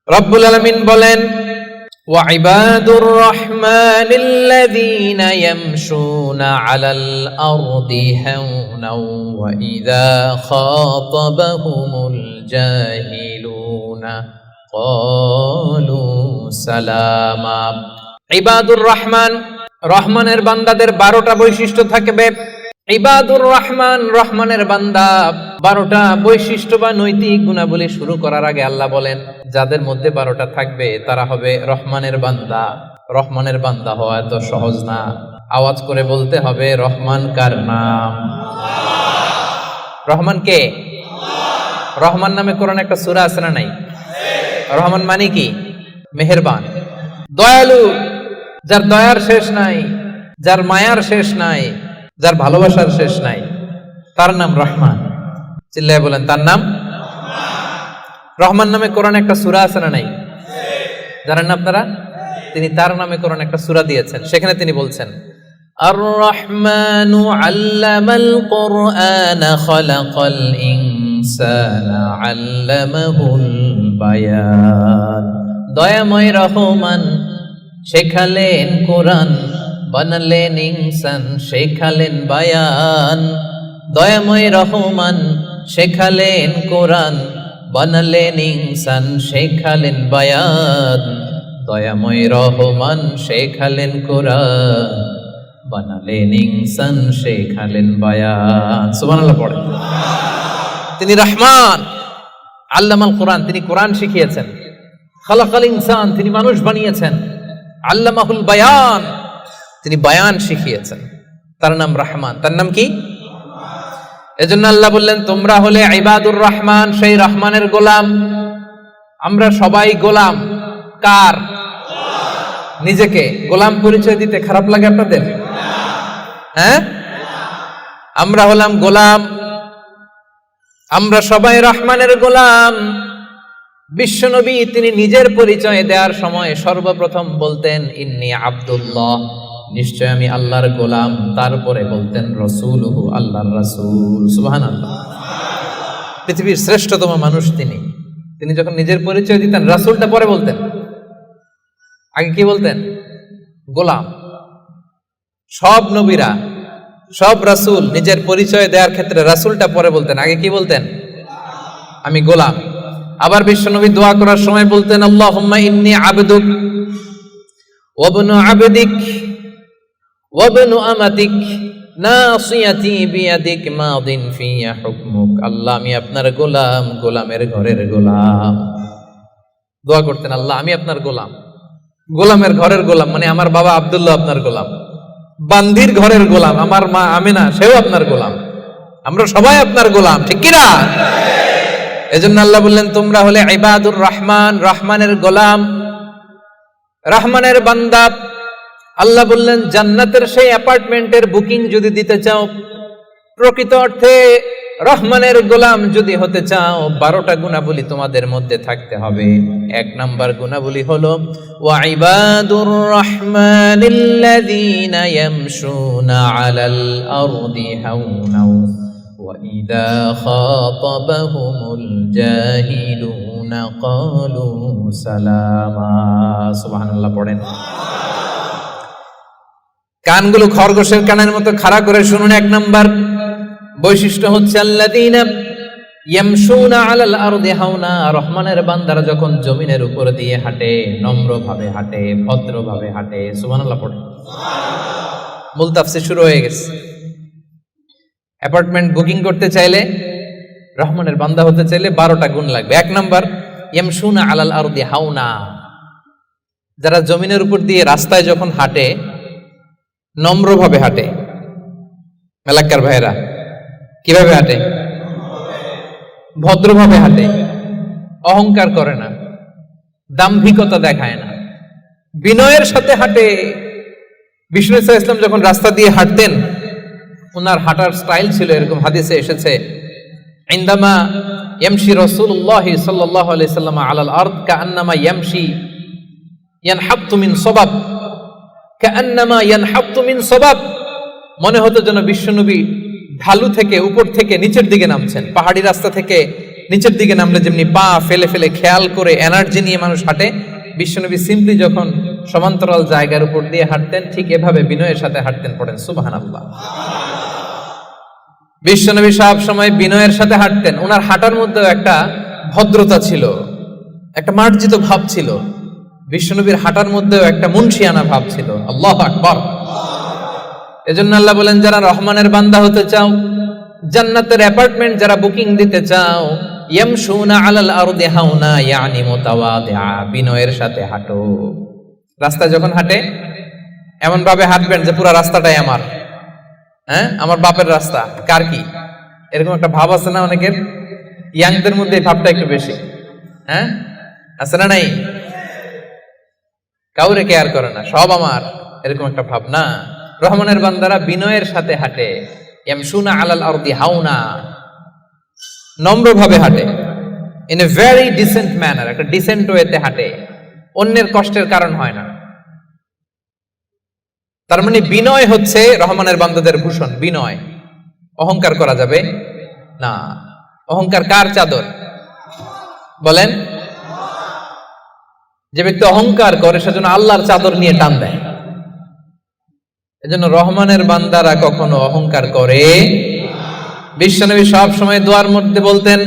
রব্বুল আলামিন বলেন, وعباد الرحمن الذين يمشون على الأرض هونا وإذا خاطبهم الجاهلون قالوا سلاما। ইবাদুর রহমান, রহমানের বান্দাদের 12টা বৈশিষ্ট্য থাকবে। ইবাদুর রহমান, রহমানের বান্দা 12টা বৈশিষ্ট্য বা নৈতিক গুণাবলী শুরু করার আগে আল্লাহ বলেন, যাদের মধ্যে 12টা থাকবে তারা হবে রহমানের বান্দা। রহমানের বান্দা হওয়া এত সহজ না। আওয়াজ করে বলতে হবে, রহমান কার নাম? রহমান কে? রহমান নামে কোরআনে একটা সূরা আছে না নাই? রহমান মানে কি? মেহেরবান, দয়ালু, যার দয়ার শেষ নাই, যার মায়ার শেষ নাই, যার ভালোবাসার শেষ নাই, তার নাম রহমান। চিল্লায় বলেন, তার নাম রহমান। নামে কোরআনে একটা সূরা আছে না নাই? জানেন না আপনারা? তিনি তার নামে কোরআনে একটা সূরা দিয়েছেন, সেখানে তিনি বলছেন, আর রহমানু আল্লামাল কুরআনা খালাকাল ইনসানা আল্লামাহুল বায়ান। দয়াময় রহমান শেখালেন কোরআন, বানালেন ইনসান, শেখালেন বায়ান। দয়াময় রহমান শেখালেন কোরআন, বানালেন ইনসান, শেখালেন বায়ান। দয়াময় রহমান শেখালেন কোরআন, বানালেন ইনসান, শেখালেন বায়ান। সুবহানাল্লাহ পড়ে। তিনি রহমান, আল্লামাল কোরআন, তিনি কোরআন শিখিয়েছেন। খালাকাল ইনসান, তিনি মানুষ বানিয়েছেন। আল্লামাহুল বায়ান, তিনি বায়ান শিখিয়েছেন। তার নাম রহমান। তার নাম কি? এজন্য আল্লাহ বললেন, তোমরা হলে ইবাদুর রহমান, সেই রহমানের গোলাম। আমরা সবাই গোলাম। কার? নিজেকে গোলাম পরিচয় দিতে খারাপ লাগে আপনাদের? হ্যাঁ, আমরা হলাম গোলাম। আমরা সবাই রহমানের গোলাম। বিশ্বনবী তিনি নিজের পরিচয় দেওয়ার সময় সর্বপ্রথম বলতেন, ইন্নী আব্দুল্লাহ, নিশ্চয় আমি আল্লাহর গোলাম। তারপরে বলতেন রাসূলুহু, আল্লাহর রাসূল। সুবহানাল্লাহ। পৃথিবীর শ্রেষ্ঠতম মানুষ তিনি। তিনি যখন নিজের পরিচয় দিতেন, রাসূলটা পরে বলতেন। আগে কি বলতেন? গোলাম। সব নবীরা, সব রাসূল নিজের পরিচয় দেওয়ার ক্ষেত্রে রাসূলটা পরে বলতেন, আগে কি বলতেন? আমি গোলাম। আবার বিশ্বনবী দোয়া করার সময় বলতেন, আল্লাহুম্মা ইন্নী আবদুক ওয়া ইবনু আবদিক ওয়া ইবনু আমাতিক নাসিয়াতি বিয়াদিক মাদিন ফিয়া হুকমুক। আল্লাহ, আমি আপনার গোলাম, গোলামের ঘরের গোলাম। দোয়া করতেন, আল্লাহ আমি আপনার গোলাম, গোলামের ঘরের গোলাম, মানে আমার বাবা আব্দুল্লাহ আপনার গোলাম। বান্দির ঘরের গোলাম আমার মা আমিনা, সেও আপনার গোলাম। আমরা সবাই আপনার গোলাম, ঠিক কি না? এজন্য আল্লাহ বললেন, তোমরা হলে ইবাদুর রহমান, রহমানের গোলাম, রহমানের বান্দা। আল্লাহ বললেন, জান্নাতের সেই অ্যাপার্টমেন্টের বুকিং যদি দিতে চাও, প্রকৃত অর্থে রহমানের গোলাম যদি হতে চাও, 12টা গুণাবলী তোমাদের মধ্যে থাকতে হবে। 1 নাম্বার গুণাবলী হলো, ওয়া ইবাদুর রহমানিল্লাযীনা ইয়ামশুনা আলাল আরদি হাওনা ওয়া ইযা খাতাবাহুমুল জাহিলুনা ক্বালু সালামা। সুবহানাল্লাহ পড়েন। কানগুলো খরগোশের কানের মতো খাড়া করে শুনুন। 1 নাম্বার বৈশিষ্ট্য হচ্ছে, আল্লাযীনা ইয়ামশুনা আলাল আরদি হাওনা। রহমানের বান্দারা যখন জমিনের উপর দিয়ে হাঁটে, নম্রভাবে হাঁটে, ভদ্রভাবে হাঁটে। সুবহানাল্লাহ পড়ে। মূল তাফসীর শুরু হয়ে গেছে। অ্যাপার্টমেন্ট বুকিং করতে চাইলে, রহমানের বান্দা হতে চাইলে 12টা গুণ লাগবে। 1 নাম্বার, ইয়ামশুনা আলাল আরদি হাওনা। যারা জমিনের উপর দিয়ে রাস্তায় যখন হাঁটে, নম্রভাবে হাঁটে। এলাকার ভাইরা কিভাবে হাঁটে? ভদ্রভাবে হাঁটে, অহংকার করে না, দাম্ভিকতা দেখায় না, বিনয়ের সাথে হাঁটে। বিষ্ণু সাল্লাল্লাহু আলাইহি ওয়াসাল্লাম যখন রাস্তা দিয়ে হাঁটতেন, ওনার হাঁটার স্টাইল ছিল এরকম, হাদিসে এসেছে, ইনদামা ইয়ামশি রাসূলুল্লাহ সাল্লাল্লাহু আলাইহি ওয়াসাল্লাম আলাল আরদ কাআন্নামা ইয়ামশি ইয়ানহাতু মিন সাবাব, কাআন্নামা ইয়ানহাতু মিন সাবাব। মনে হতো যেন বিশ্বনবী ঢালু থেকে, উপর থেকে নিচের দিকে নামছেন, পাহাড়ি রাস্তা থেকে নিচের দিকে নামলে যেমনি পা ফেলে ফেলে খেয়াল করে এনার্জি নিয়ে মানুষ হাঁটে, বিশ্বনবী সিম্পলি যখন সমান্তরাল জায়গার উপর দিয়ে হাঁটতেন ঠিক এভাবে বিনয়ের সাথে হাঁটতেন। পড়েন সুবহানাল্লাহ। বিশ্বনবী সব সময় বিনয়ের সাথে হাঁটতেন। ওনার হাঁটার মধ্যেও একটা ভদ্রতা ছিল, একটা মার্জিত ভাব ছিল। বিশ্বনবীর হাঁটার মধ্যেও একটা মুনশিয়ানা ভাব ছিল। আল্লাহু আকবার। এজন্য আল্লাহ বলেন, যারা রহমানের বান্দা হতে চাও, জান্নাতের অ্যাপার্টমেন্ট যারা বুকিং দিতে চাও, ইয়ামশুনা আলাল আরদি হাওনা ইয়ানি মুতাওয়াদিআ, বিনয়ের সাথে হাঁটো। রাস্তায় যখন হাঁটে এমন ভাবে হাঁটবেন যে পুরো রাস্তাটাই আমার, হ্যাঁ আমার বাপের রাস্তা, কার কি, এরকম একটা ভাব আছে না অনেকের? ইয়াংদের মধ্যে এই ভাবটা একটু বেশি, হ্যাঁ আছে না নাই? কাউরে কেয়ার করে না, সব আমার, এরকম একটা ভাব না। রহমানের বান্দারা বিনয়ের সাথে হাঁটে। ইয়ামশুনা আলাল আরদি হাওনা, নম্রভাবে হাঁটে, in a very dissent manner, একটা ডিসেন্ট ওয়েতে হাঁটে, অন্যের কষ্টের কারণ হয় না। তার মানে বিনয় হচ্ছে রহমানের বান্দাদের ভূষণ। বিনয়, অহংকার করা যাবে না। অহংকার কার চাদর বলেন? যে ব্যক্তি অহংকার করে সেজন্য আল্লাহর চাদর নিয়ে টান দেয়। এজন্য রহমানের বান্দারা কখনো অহংকার করে। বিশ্বনবী সব সময় দোয়ার মধ্যে বলতেন,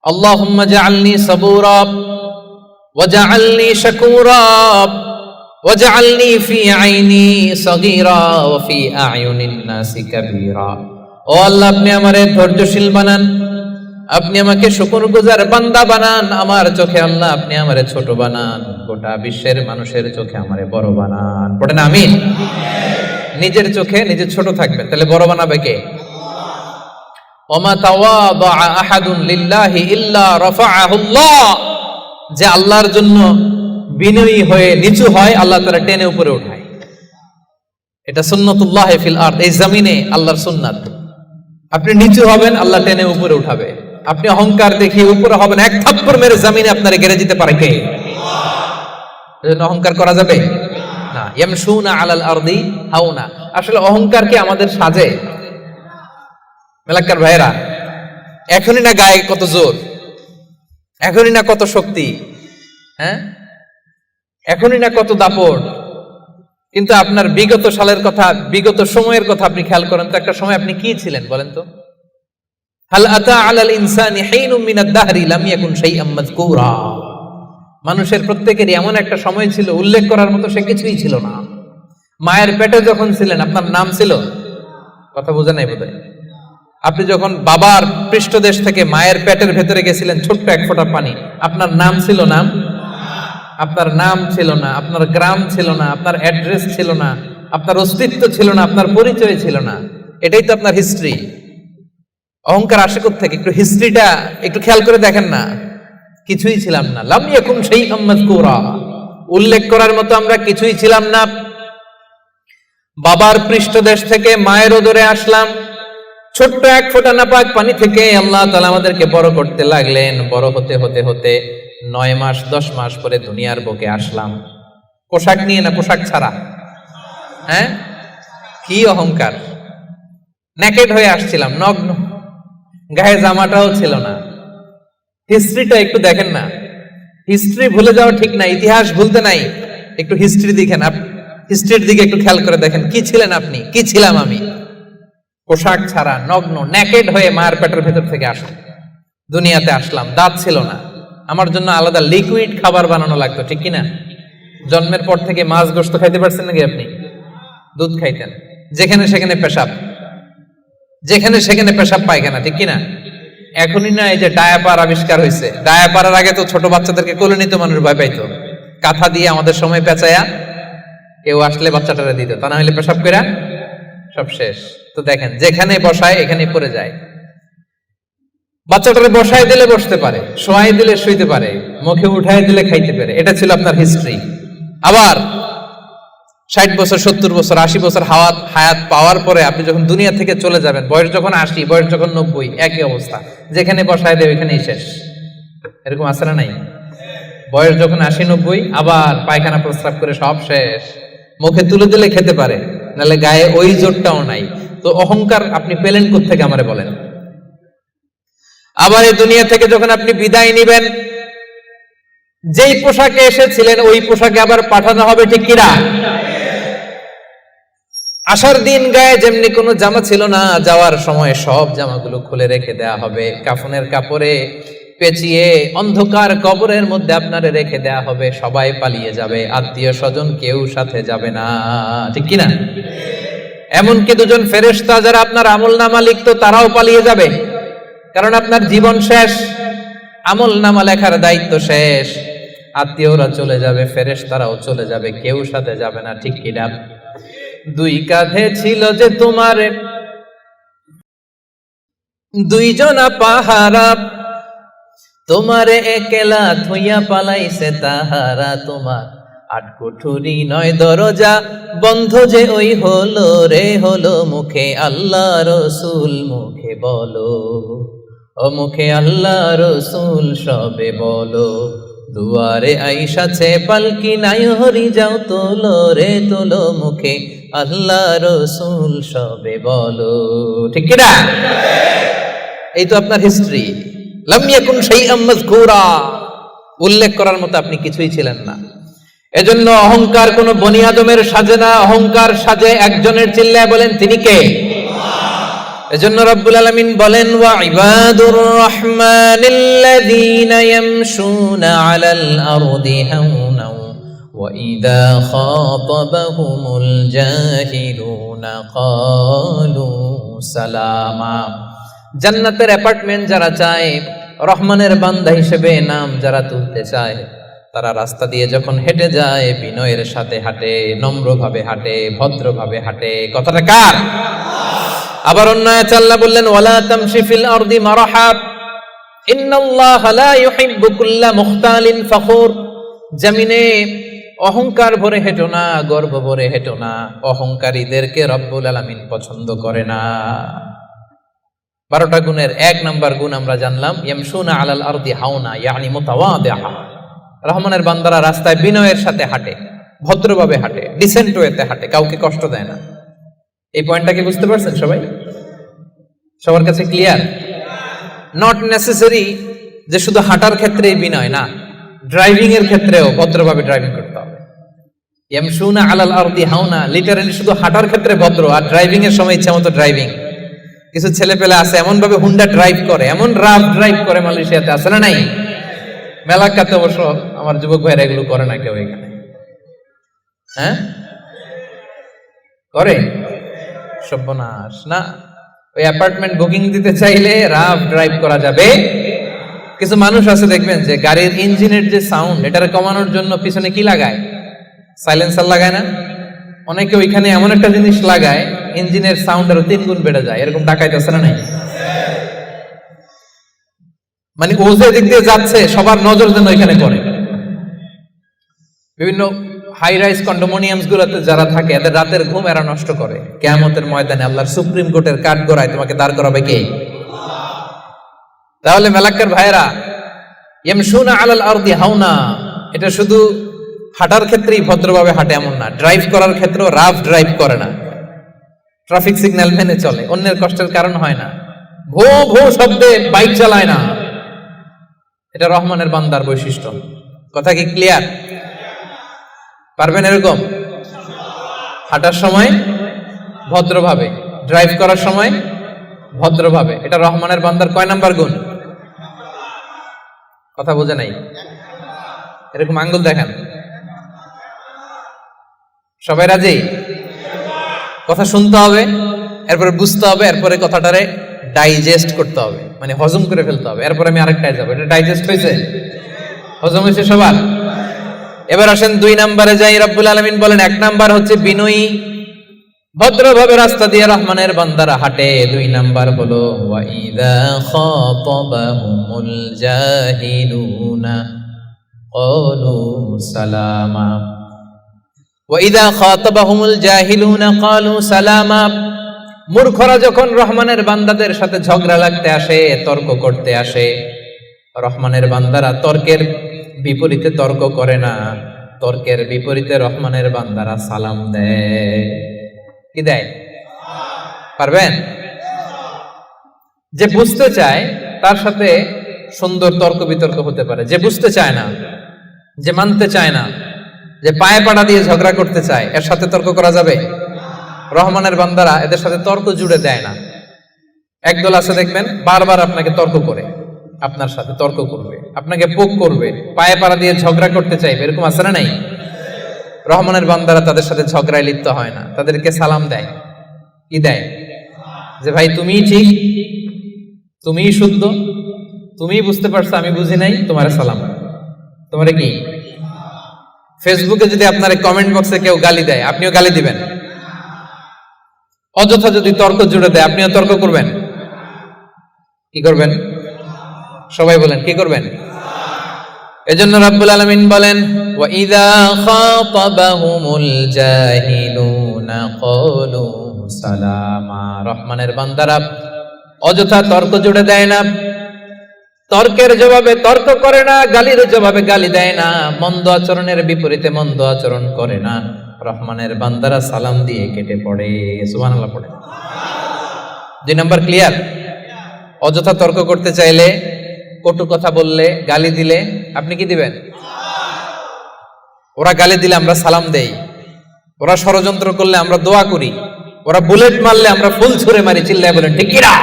আল্লাহুম্মা জাআলনি সাবুরা ওয়া জাআলনি শাকুরা ওয়া জাআলনি ফি আইনি সাগীরা ওয়া ফি আ'য়ুনিন নাসি কাবীরা। ও আল্লাহ, আপনি আমারে ধৈর্যশীল বানান, আপনি আমাকে শুকরগুজার বান্দা বানান, আমার চোখে আল্লাহ আপনি আমারে ছোট বানান, গোটা বিশ্বের মানুষের চোখে আমারে বড় বানান। পড়েন আমিন। নিজের চোখে নিজে ছোট থাকবেন, তাহলে বড় বানাবে কে? ওমা তাওয়াদা আহাদুন লিল্লাহি ইল্লা রাফাআহুল্লাহ, যে আল্লাহর জন্য বিনয়ী হয়ে নিচু হয় আল্লাহ তাআলা টেনে উপরে উঠায়। এটা সুন্নাতুল্লাহ ফিল আরদ, এই জমিনে আল্লাহর সুন্নাত। আপনি নিচু হবেন, আল্লাহ টেনে উপরে উঠাবে। আপনি অহংকার দেখিয়ে উপরে হবেন, এক থাপ্পড় মেরে জমিনে আপনারে গেড়ে দিতে পারে কে? এজন্য অহংকার করা যাবে না। ইয়ামশুনা আলাল আরদি হাওনা। আসলে অহংকার কি আমাদের সাজে? মেলাক্কার ভাইরা, এখনই না গায়ে কত জোর, এখনই না কত শক্তি, হ্যাঁ এখনই না কত দাপট, কিন্তু আপনার বিগত সালের কথা, বিগত সময়ের কথা আপনি খেয়াল করেন তো, একটা সময় আপনি কি ছিলেন বলেন তো? হাল আতা আলাল ইনসানি হিনুম মিনাদ দাহরি লাম ইয়াকুন শাইআম মাযকুরা। মানুষের প্রত্যেকেরই এমন একটা সময় ছিল উল্লেখ করার মতো সে কিছুই ছিল না। মায়ের পেটে যখন ছিলেন আপনার নাম ছিল? কথা বোঝা নাই বোধহয়। আপনি যখন বাবার পৃষ্ঠদেশ থেকে মায়ের পেটের ভেতরে গেছিলেন ছোট্ট এক ফোঁটা পানি, আপনার নাম ছিল? নাম আপনার নাম ছিল না, আপনার গ্রাম ছিল না, আপনার অ্যাড্রেস ছিল না, আপনার অস্তিত্ব ছিল না, আপনার পরিচয় ছিল না। এটাই তো আপনার হিস্ট্রি। অহংকার আসে কোত্থেকে? একটু হিস্ট্রিটা একটু খেয়াল করে দেখেন না। কিছুই ছিলাম না। লাম ইয়াকুন শাইআম মাযকুরা, উল্লেখ করার মতো আমরা কিছুই ছিলাম না। বাবার পৃষ্ঠদেশ থেকে মায়ের উদরে আসলাম, ছোট্ট এক ফোঁটা নাপাক পানি থেকে আল্লাহ তাআলা আমাদেরকে বড় করতে লাগলেন। বড় হতে হতে হতে 9 মাস 10 মাস পরে দুনিয়ার বুকে আসলাম। পোশাক নিয়ে না পোশাক ছাড়া? হ্যাঁ, কি অহংকার! নেকেড হয়ে আসছিলাম, নগ্ন, গায়ে জামাটাও ছিল না। হিস্ট্রিটা একটু দেখেন না। হিস্ট্রি ভুলে যাওয়া ঠিক না, ইতিহাস ভুলতে নাই। একটু হিস্ট্রি দেখেন, হিস্ট্রির দিকে একটু খেয়াল করে দেখেন। কি ছিলেন আপনি, কি ছিলাম আমি? পোশাক ছাড়া, নগ্ন, নেকেড হয়ে মায়ের পেটের ভেতর থেকে আসলাম, দুনিয়াতে আসলাম। দাঁত ছিল না, আমার জন্য আলাদা লিকুইড খাবার বানানো লাগতো, ঠিক কিনা? জন্মের পর থেকে মাছ গোশত খাইতে পারছেন নাকি আপনি? দুধ খাইতেন, যেখানে সেখানে পেশাব, যেখানে সেখানে পেশাব পায়খানা, ঠিক কিনা? এখনই না এই যে ডায়াপার আবিষ্কার হয়েছে, ডায়াপারের আগে তো ছোট বাচ্চাদেরকে কোলে নিতে মানুষ ভয় পাইতো। কাঁথা দিয়ে আমাদের সময় পেঁচায়া কেউ আসলে বাচ্চাটারে দিত, তা না হলে পেশাব করে সব শেষ। তো দেখেন, যেখানে বসায় এখানে পড়ে যায়। বাচ্চাটারে বসায় দিলে বসতে পারে, শোয়াই দিলে শুইতে পারে, মুখে উঠাই দিলে খাইতে পারে। এটা ছিল আপনার হিস্ট্রি। আবার 60 বছর 70 বছর 80 বছর হায়াত পাওয়ার পরে আপনি যখন দুনিয়া থেকে চলে যাবেন, বয়স যখন 80, বয়স যখন 90, একই অবস্থা, যেখানে বসায় দেয় ওইখানেই শেষ। এরকম আছে না নাই? বয়স যখন 80-90 আবার পায়খানা প্রস্রাব করে সব শেষ। মুখে তুলে দিলে খেতে পারে, নাহলে গায়ে ওই জোরটাও নাই। তো অহংকার আপনি পেলেন কোত্থেকে আমারে বলেন? আবার এই দুনিয়া থেকে যখন আপনি বিদায় নিবেন, যেই পোশাকে এসেছিলেন ওই পোশাকে আবার পাঠানো হবে, ঠিক কিনা? আসার দিন গায়ে যেমনি কোনো জামা ছিল না, যাওয়ার সময় সব জামাগুলো খুলে রেখে দেয়া হবে, কাফনের কাপড়ে পেঁচিয়ে অন্ধকার কবরের মধ্যে আপনারে রেখে দেয়া হবে। সবাই পালিয়ে যাবে, আত্মীয় স্বজন কেউ সাথে যাবে না, ঠিক কিনা? এমনকি দুজন ফেরেশতা যারা আপনার আমলনামা লিখতো তারাও পালিয়ে যাবে, কারণ আপনার জীবন শেষ, আমলনামা লেখার দায়িত্ব শেষ। আত্মীয়রা চলে যাবে, ফেরেশতারাও চলে যাবে, কেউ সাথে যাবে না, ঠিক কিনা? দুই কাঁধে ছিল যে তোমার দুইজনা পাহারা, তোমারে একলা থইয়া পালাইছে তাহারা। তোমার আট কুঠুরি নয় দরজা, বন্ধ যে ওই হলো রে হলো। মুখে আল্লাহ রসুল মুখে বলো, ও মুখে আল্লাহ রসুল সবে বলো। দুয়ারে আইসাছে পালকি নাই হরি যাও তোলো রে তোলো। মুখে আল্লাহ রসুল সবে বলো, ঠিক কিনা? এই তো আপনার হিস্ট্রি। লাম ইয়াকুন শাইআম মাযকুরা, উল্লেখ করার মতো আপনি কিছুই ছিলেন না। এজন্য অহংকার কোন বনি আদমের সাজে না, অহংকার সাজে একজনের। চিল্লায় বলেন তিনি কে? এজন্য রব্বুল আলামিন বলেন, ওয়া ইবাদুর রহমানিল্লাযীনা ইয়ামশুনা আলাল আরদি হাওনা ওয়া ইযা খাতাবাহুমুল জাহিলুনা ক্বালু সালামা। জান্নাতের অ্যাপার্টমেন্ট যারা চায়, রহমানের বান্দা হিসেবে নাম যারা তুলতে চায়, তারা রাস্তা দিয়ে যখন হেঁটে যায় বিনয়ের সাথে হাঁটে, নম্রভাবে হাঁটে, ভদ্রভাবে হাঁটে। কথাটা কার? আবার অন্য আয়াতে আল্লাহ বললেন, ওয়ালা তামশি ফিল আরদি মারহা ইন্নাল্লাহা লা ইউহিব্বু কুল্লা মুখতালিন ফখুর। জমিনে অহংকার ভরে হেঁটো না, গর্ব ভরে হেঁটো না। অহংকারীদেরকে রব্বুল আলামিন পছন্দ করে না। 12টা গুণের 1 নাম্বার গুণ আমরা জানলাম, ইয়ামশুনা আলাল আরদি হাওনা ইয়ানি মুতাওয়াদিআ। রহমানের বান্দারা রাস্তায় বিনয়ের সাথে হাঁটে, ভদ্রভাবে হাঁটে, ডিসেন্ট ওয়েতে হাঁটে, কাউকে কষ্ট দেয় না। এই পয়েন্টটা কি বুঝতে পারছেন সবাই? সবার কাছে ক্লিয়ার? নট নেসেসারি যে শুধু হাঁটার ক্ষেত্রেই বিনয়, না, ড্রাইভিং এর ক্ষেত্রেও ভদ্রভাবে ড্রাইভিং করতে হবে। ইয়ামশুনা আলাল আরদি হাওনা লিটারালি শুধু হাঁটার ক্ষেত্রে ভদ্র, আর ড্রাইভিং এর সময় ইচ্ছা মতো ড্রাইভিং। কিছু ছেলে পেলে আছে এমন ভাবে হুন্ডা ড্রাইভ করে, এমন রাফ ড্রাইভ করে, মালয়েশিয়াতে আছে না নাই? মেলাকাতে অবশ্য আমার যুবক ভাইরা এগুলো করে না কেউ এখানে। হ্যাঁ করে? সর্বনাশ না। ওই অ্যাপার্টমেন্ট বুকিং দিতে চাইলে রাফ ড্রাইভ করা যাবে। কিছু মানুষ আছে দেখবেন যে গাড়ির ইঞ্জিনের যে সাউন্ড, এটারে কমানোর জন্য পিছনে কি লাগায়? সাইলেন্সার লাগায় না? অনেকে ওইখানে এমন একটা জিনিস লাগায়, ইঞ্জিনের সাউন্ড আরো 3 গুণ বেড়ে যায়। এরকম ডাকাইতে আছে না নাই? মানে ও যে দিক দিয়ে যাচ্ছে সবার নজর যেন ওইখানে পড়ে। বিভিন্ন হাই রাইজ কন্ডোমিনিয়ামস গুলোতে যারা থাকে, এদের রাতের ঘুম এরা নষ্ট করে। কিয়ামতের ময়দানে আল্লাহর সুপ্রিম কোর্টের কাঠগড়ায় তোমাকে দাঁড় করাবে কে? তাহলে মেলাক্কার ভাইরা, ইয়ামশুনা আলাল আরদি হাওনা, এটা শুধু হাঁটার ক্ষেত্রেই ভদ্রভাবে হাঁটে এমন না, ড্রাইভ করার ক্ষেত্রেও রাফ ড্রাইভ করে না, ট্রাফিক সিগন্যাল মেনে চলে, অন্যের কষ্টের কারণ হয় না, ভো ভো শব্দে বাইক চালায় না। এটা রহমানের বান্দার বৈশিষ্ট্য। কথা কি ক্লিয়ার? পারবেন এরকম হাঁটার সময় ভদ্রভাবে, ড্রাইভ করার সময় ভদ্রভাবে? এটা রহমানের বান্দার কয় নাম্বার গুণ? কথা বোঝে নাই? এরকম আঙ্গুল দেখান। সবাই রাজি? কথা শুনতে হবে, এরপরে বুঝতে হবে, এরপরে কথাটারে ডাইজেস্ট করতে হবে, মানে হজম করে ফেলতে হবে। এরপরে আমি আরেকটায় যাবো। এটা ডাইজেস্ট হয়েছে? হজম হয়েছে সবার? এবার আসেন 2 নম্বরে যাই। রব্বুল আলামিন বলেন 1 নাম্বার হচ্ছে বিনয়ী, ভদ্রভাবে রাস্তা দিয়ে রহমানের বান্দারা হাঁটে। 2 নাম্বার হলো ওয়া ইযা খাতাবাহুমুল জাহিলুনা ক্বালু সালামা। ওয়া ইযা খাতাবাহুমুল জাহিলুনা ক্বালু সালামা। মূর্খরা যখন রহমানের বান্দাদের সাথে ঝগড়া লাগতে আসে, তর্ক করতে আসে, রহমানের বান্দারা তর্কের বিপরীতে তর্ক করে না, তর্কের বিপরীতে রহমানের বান্দারা সালাম দেয়। কি দেয়? পারবেন? যে বুঝতে চায় তার সাথে সুন্দর তর্ক বিতর্ক হতে পারে। যে বুঝতে চায় না, যে মানতে চায় না, যে পায়ে পাড়া দিয়ে ঝগড়া করতে চায়, এর সাথে তর্ক করা যাবে? রহমানের বান্দারা এদের সাথে তর্ক জুড়ে দেয় না। একদল আছে দেখবেন বারবার আপনাকে তর্ক করে, আপনার সাথে তর্ক করবে, আপনাকে পোক করবে, পায়ে পাড়া দিয়ে ঝগড়া করতে চাইবে, এরকম আছে না নাই? রহমানের বান্দারা তাদের সাথে ঝগড়ায় লিপ্ত হয় না, তাদেরকে সালাম দেয়। কি দেয়? যে ভাই তুমিই ঠিক, তুমিই শুদ্ধ, তুমিই বুঝতে পারছো, আমি বুঝি নাই, তোমার সালাম। তোমারে কি ফেসবুকে যদি আপনার কমেন্ট বক্সে কেউ গালি দেয়, আপনিও গালি দিবেন? অযথা যদি তর্ক জুড়ে দেয়, আপনিও তর্ক করবেন? কি করবেন? সবাই বলেন কি করবেন? এজন্য রাব্বুল আলামিন বলেন, ওয়া ইযা খাতাবাহুমুল জাহিলুনা ক্বালু সালামা। রহমানের বান্দারা অযথা তর্ক জুড়ে দেয় না, তর্কের জবাবে তর্ক করে না, গালির জবাবে গালি দেয় না, মন্দ আচরণের বিপরীতে মন্দ আচরণ করে না। রহমানের বান্দারা সালাম দিয়ে কেটে পড়ে। সুবহানাল্লাহ পড়ে। 2 নাম্বার ক্লিয়ার? অযথা তর্ক করতে চাইলে, কটু কথা বললে, গালি দিলে আপনি কি দিবেন? ওরা গালি দিলে আমরা সালাম দেই, ওরা ষড়যন্ত্র করলে আমরা দোয়া করি, ওরা বুলেট মারলে আমরা ফুল ছুঁড়ে মারি, চিল্লায় বলেন ঠিক কিনা?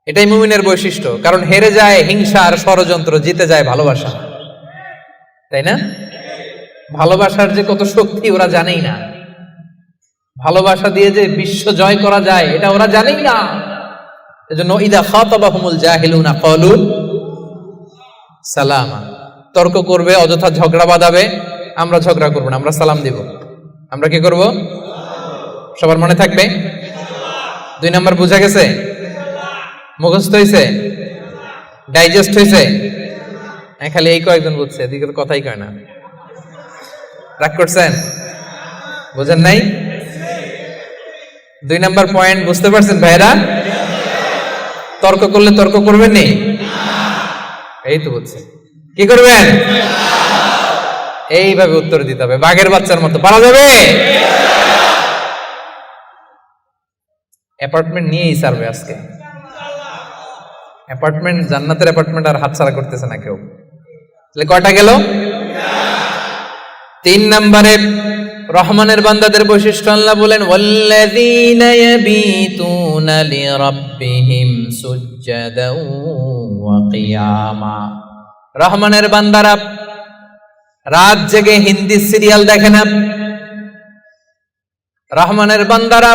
এটাই মুমিনের বৈশিষ্ট্য। কারণ হেরে যায় হিংসা আর ষড়যন্ত্র, জিতে যায় ভালোবাসা। তাই না? ভালোবাসার যে কত শক্তি ওরা জানেই না, ভালোবাসা দিয়ে যে বিশ্ব জয় করা যায় এটা ওরা জানেই না। এজন্য ইদা খাতাবাহুমুল জাহিলুনা ক্বালু সালামা। তর্ক করবে, অযথা ঝগড়া বাঁধাবে, আমরা ঝগড়া করব না, আমরা সালাম দিব। আমরা কি করব? সবার মনে থাকবে? 2 নাম্বার বুঝা গেছে? মুখস্থ হয়েছে? ডাইজেস্ট হয়েছে? খালি এই কয়েকজন বুঝছে, এদিকে তো কথাই কয় না। রাগ করছেন? বুঝেন নাই? 2 নাম্বার পয়েন্ট বুঝতে পারছেন ভাইরা? তর্ক করলে তর্ক করবেন নি? এই তো বুঝছেন। কি করবেন? এইভাবে উত্তর দিতে হবে, বাঘের বাচ্চার মতো। পারা যাবে? অ্যাপার্টমেন্ট নিয়েই সারবে আজকে। অ্যাপার্টমেন্ট, জান্নাতের অ্যাপার্টমেন্ট আর হাতছাড়া করতেছে না কেউ। তাহলে কয়টা গেল? 3 নম্বরে রহমানের বান্দাদের বৈশিষ্ট্য আল্লাহ বলেন, ওয়াল্লাযীনা ইয়াবিতুনা লিরাব্বিহিম সুজদাও ওয়া কিয়ামা। রহমানের বান্দারা রাত জেগে হিন্দি সিরিয়াল দেখে না। রহমানের বান্দারা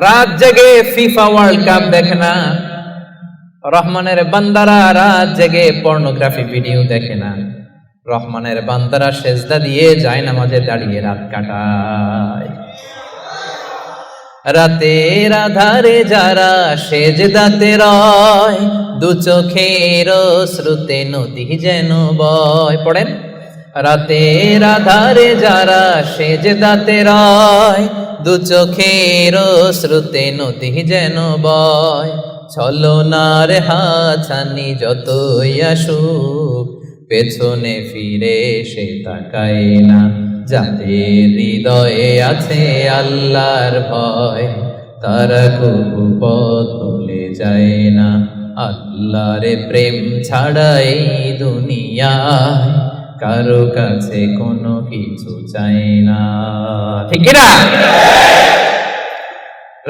রাত জেগে ফিফা ওয়ার্ল্ড কাপ দেখে না। রহমানের বান্দারা রাত জেগে পর্নোগ্রাফি ভিডিও দেখে না। রহমানের বান্দারা সেজদা দিয়ে যায় নামাজে দাঁড়িয়ে রাত কাটায়। রাতের আধারে যারা সেজদাতে রয়, দু চোখের শ্রুতে নদী যেন বয়। পড়েন, রাতের আধারে যারা সেজদাতে রয়, দু চোখের শ্রুতে নদী যেন বয়। ছলনার হাছানি যতই আসুক, পেছনে ফিরে সে তাকায় না। যাদের হৃদয়ে আছে আল্লাহর ভয়, তারা কবু পথ ভুলে যায় না। আল্লাহর প্রেম ছাড়া এই দুনিয়ায় কারো কাছে কোনো কিছু চাই না। ঠিক না?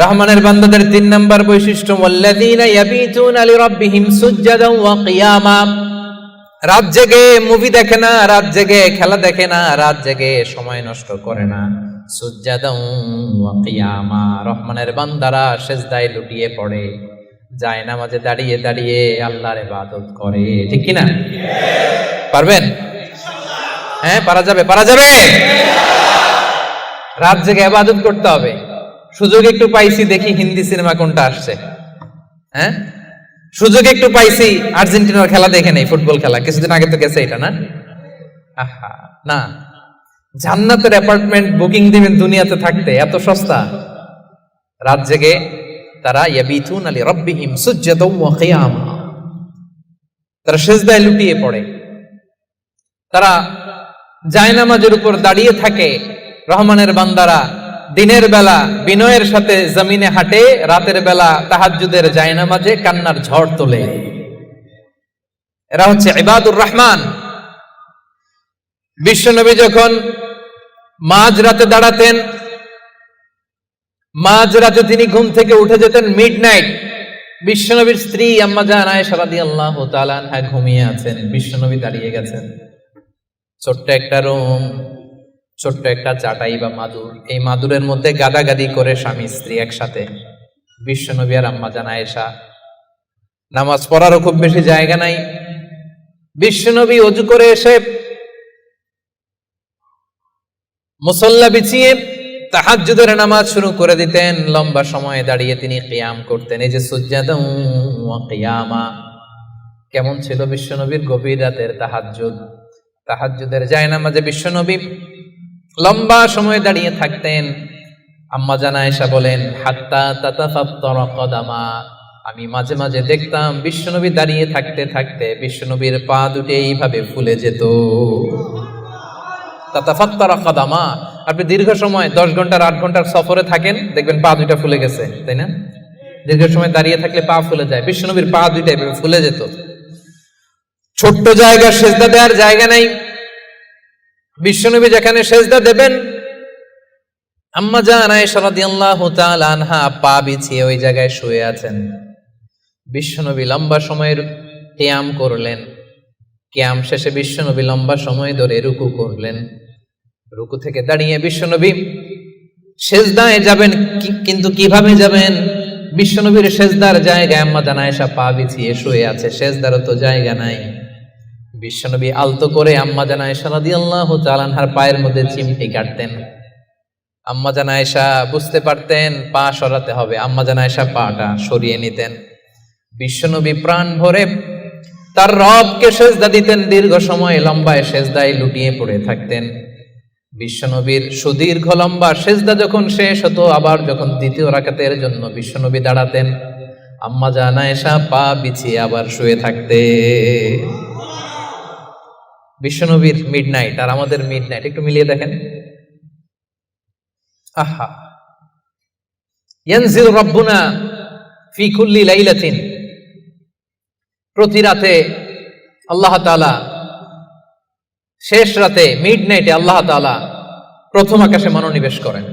রহমানের বান্দাদের 3 নাম্বার বৈশিষ্ট্য, ওয়াল্লাযীনা ইয়াবিতুনা লিরাব্বিহিম সুজদাও ওয়া কিয়ামা। রাত জেগে মুভি দেখে না, রাত জেগে খেলা দেখে না, রাত জেগে সময় নষ্ট করে না। সুজদাও ওয়া কিয়ামা। রহমানের বান্দারা সিজদায় লুটিয়ে পড়ে, যায় নামাজে দাঁড়িয়ে দাঁড়িয়ে আল্লাহর ইবাদত করে। ঠিক কি না? পারবেন? হ্যাঁ, পারা যাবে, পারা যাবে। রাত জেগে ইবাদত করতে হবে। সুযোগ একটু পাইছি, দেখি হিন্দি সিনেমা কোনটা আসছে। হ্যাঁ, সুযোগ একটু পাইছি, আর্জেন্টিনার খেলা দেখে নেই, ফুটবল খেলা কিছুদিন আগে তো গেছে এটা না? আহা না, জান্নাতের অ্যাপার্টমেন্ট বুকিং দিবেন দুনিয়াতে থাকতে, এত সস্তা। রাত জেগে তারা ইয়াবিতুনা লিরাব্বিহিম সুজদাও ওয়া কিয়ামা, তারা সিজদায় লুটিয়ে পড়ে, তারা জায়নামাজের উপর দাঁড়িয়ে থাকে। রহমানের বান্দারা দিনের বেলা বিনয়ের সাথে জমিনে হাঁটে, রাতের বেলা তাহাজ্জুদের জায়নামাজে কান্নার ঝড় তোলে। এরা হচ্ছে ইবাদুর রহমান। বিশ্বনবী যখন মাঝরাতে দাঁড়াতেন, মাঝরাতে তিনি ঘুম থেকে উঠে যেতেন মিডনাইট। বিশ্বনবীর স্ত্রী আম্মা জান আয়েশা রাদিয়াল্লাহু তাআলা আনহা ঘুমিয়ে আছেন, বিশ্বনবী দাঁড়িয়ে গেছেন। ছোট্ট একটা রুম, ছোট্ট একটা চাটাই বা মাদুর, এই মাদুরের মধ্যে গাদাগাদি করে স্বামী স্ত্রী একসাথে। বিশ্বনবী আর আম্মা জান আয়েশা। নামাজ পড়ারও খুব বেশি জায়গা নাই। বিশ্বনবী ওযু করে এসে মুসল্লা বিছিয়ে তাহাজ্জুদের নামাজ শুরু করে দিতেন। লম্বা সময় দাঁড়িয়ে তিনি কিয়াম করতেন। এই যে সুজদাও ওয়া কিয়ামা, কেমন ছিল বিশ্বনবীর গভীর রাতের তাহাজ্জুদ। তাহাজ্জুদের জায়নামাজে বিশ্বনবী লম্বা সময় দাঁড়িয়ে থাকতেন। আম্মা জান আয়েশা বলেন, হাত্তা তাতাফাত্তারা কদামা, আমি মাঝে মাঝে দেখতাম বিশ্বনবী দাঁড়িয়ে থাকতে থাকতে বিশ্বনবীর পা দুটো এইভাবে ফুলে যেত। তাতাফাত্তারা কদামা, আপনি দীর্ঘ সময় 10 ঘন্টার 8 ঘন্টার সফরে থাকেন, দেখবেন পা দুইটা ফুলে গেছে, তাই না? দীর্ঘ সময় দাঁড়িয়ে থাকলে পা ফুলে যায়। বিশ্বনবীর পা দুইটা এভাবে ফুলে যেত। ছোট্ট জায়গা, সেজদা দেওয়ার জায়গা নাই। বিশ্বনবী যেখানে সেজদা দেবেন, আম্মা জান আয়েশা রাদিয়াল্লাহু তাআলা আনহা পা বিছিয়ে ওই জায়গায় শুয়ে আছেন। বিশ্বনবী লম্বা সময়ের কিয়াম করলেন। কিয়াম শেষে বিশ্বনবী লম্বা সময় ধরে রুকু করলেন। রুকু থেকে দাঁড়িয়ে বিশ্বনবী সেজদায় যাবেন, কিন্তু কিভাবে যাবেন? বিশ্বনবীর সেজদার জায়গায় আম্মা জান আয়েশা পা বিছিয়ে শুয়ে আছে, সেজদারও তো জায়গা নাই। বিশ্বনবী আলতো করে আম্মা জান আয়েশা রাদিয়াল্লাহু তাআলা আনহার পায়ের মধ্যে চিমটি কাটতেন। আম্মা জান আয়েশা বুঝতে পারতেন পা সরাতে হবে, আম্মা জান আয়েশা পাটা সরিয়ে নিতেন। বিশ্বনবী প্রাণ ভরে তার রবকে সেজদা দিতেন। দীর্ঘ সময় লম্বায় সেজদায় লুটিয়ে পড়ে থাকতেন। বিশ্বনবীর সুদীর্ঘ লম্বা সেজদা যখন শেষ হতো, আবার যখন দ্বিতীয় রাকাতের জন্য বিশ্বনবী দাঁড়াতেন, আম্মা জান আয়েশা পা বিছিয়ে আবার শুয়ে থাকতে। বিশ্বনবীর মিডনাইট আর আমাদের মিডনাইট একটু মিলিয়ে দেখেন। আহা, ইয়ানজিল রাব্বুনা ফি কুল্লি লাইলাতিন, প্রতি রাতে আল্লাহ তাআলা, শেষ রাতে মিডনাইটে আল্লাহ তাআলা প্রথম আকাশে মনোনিবেশ করেন,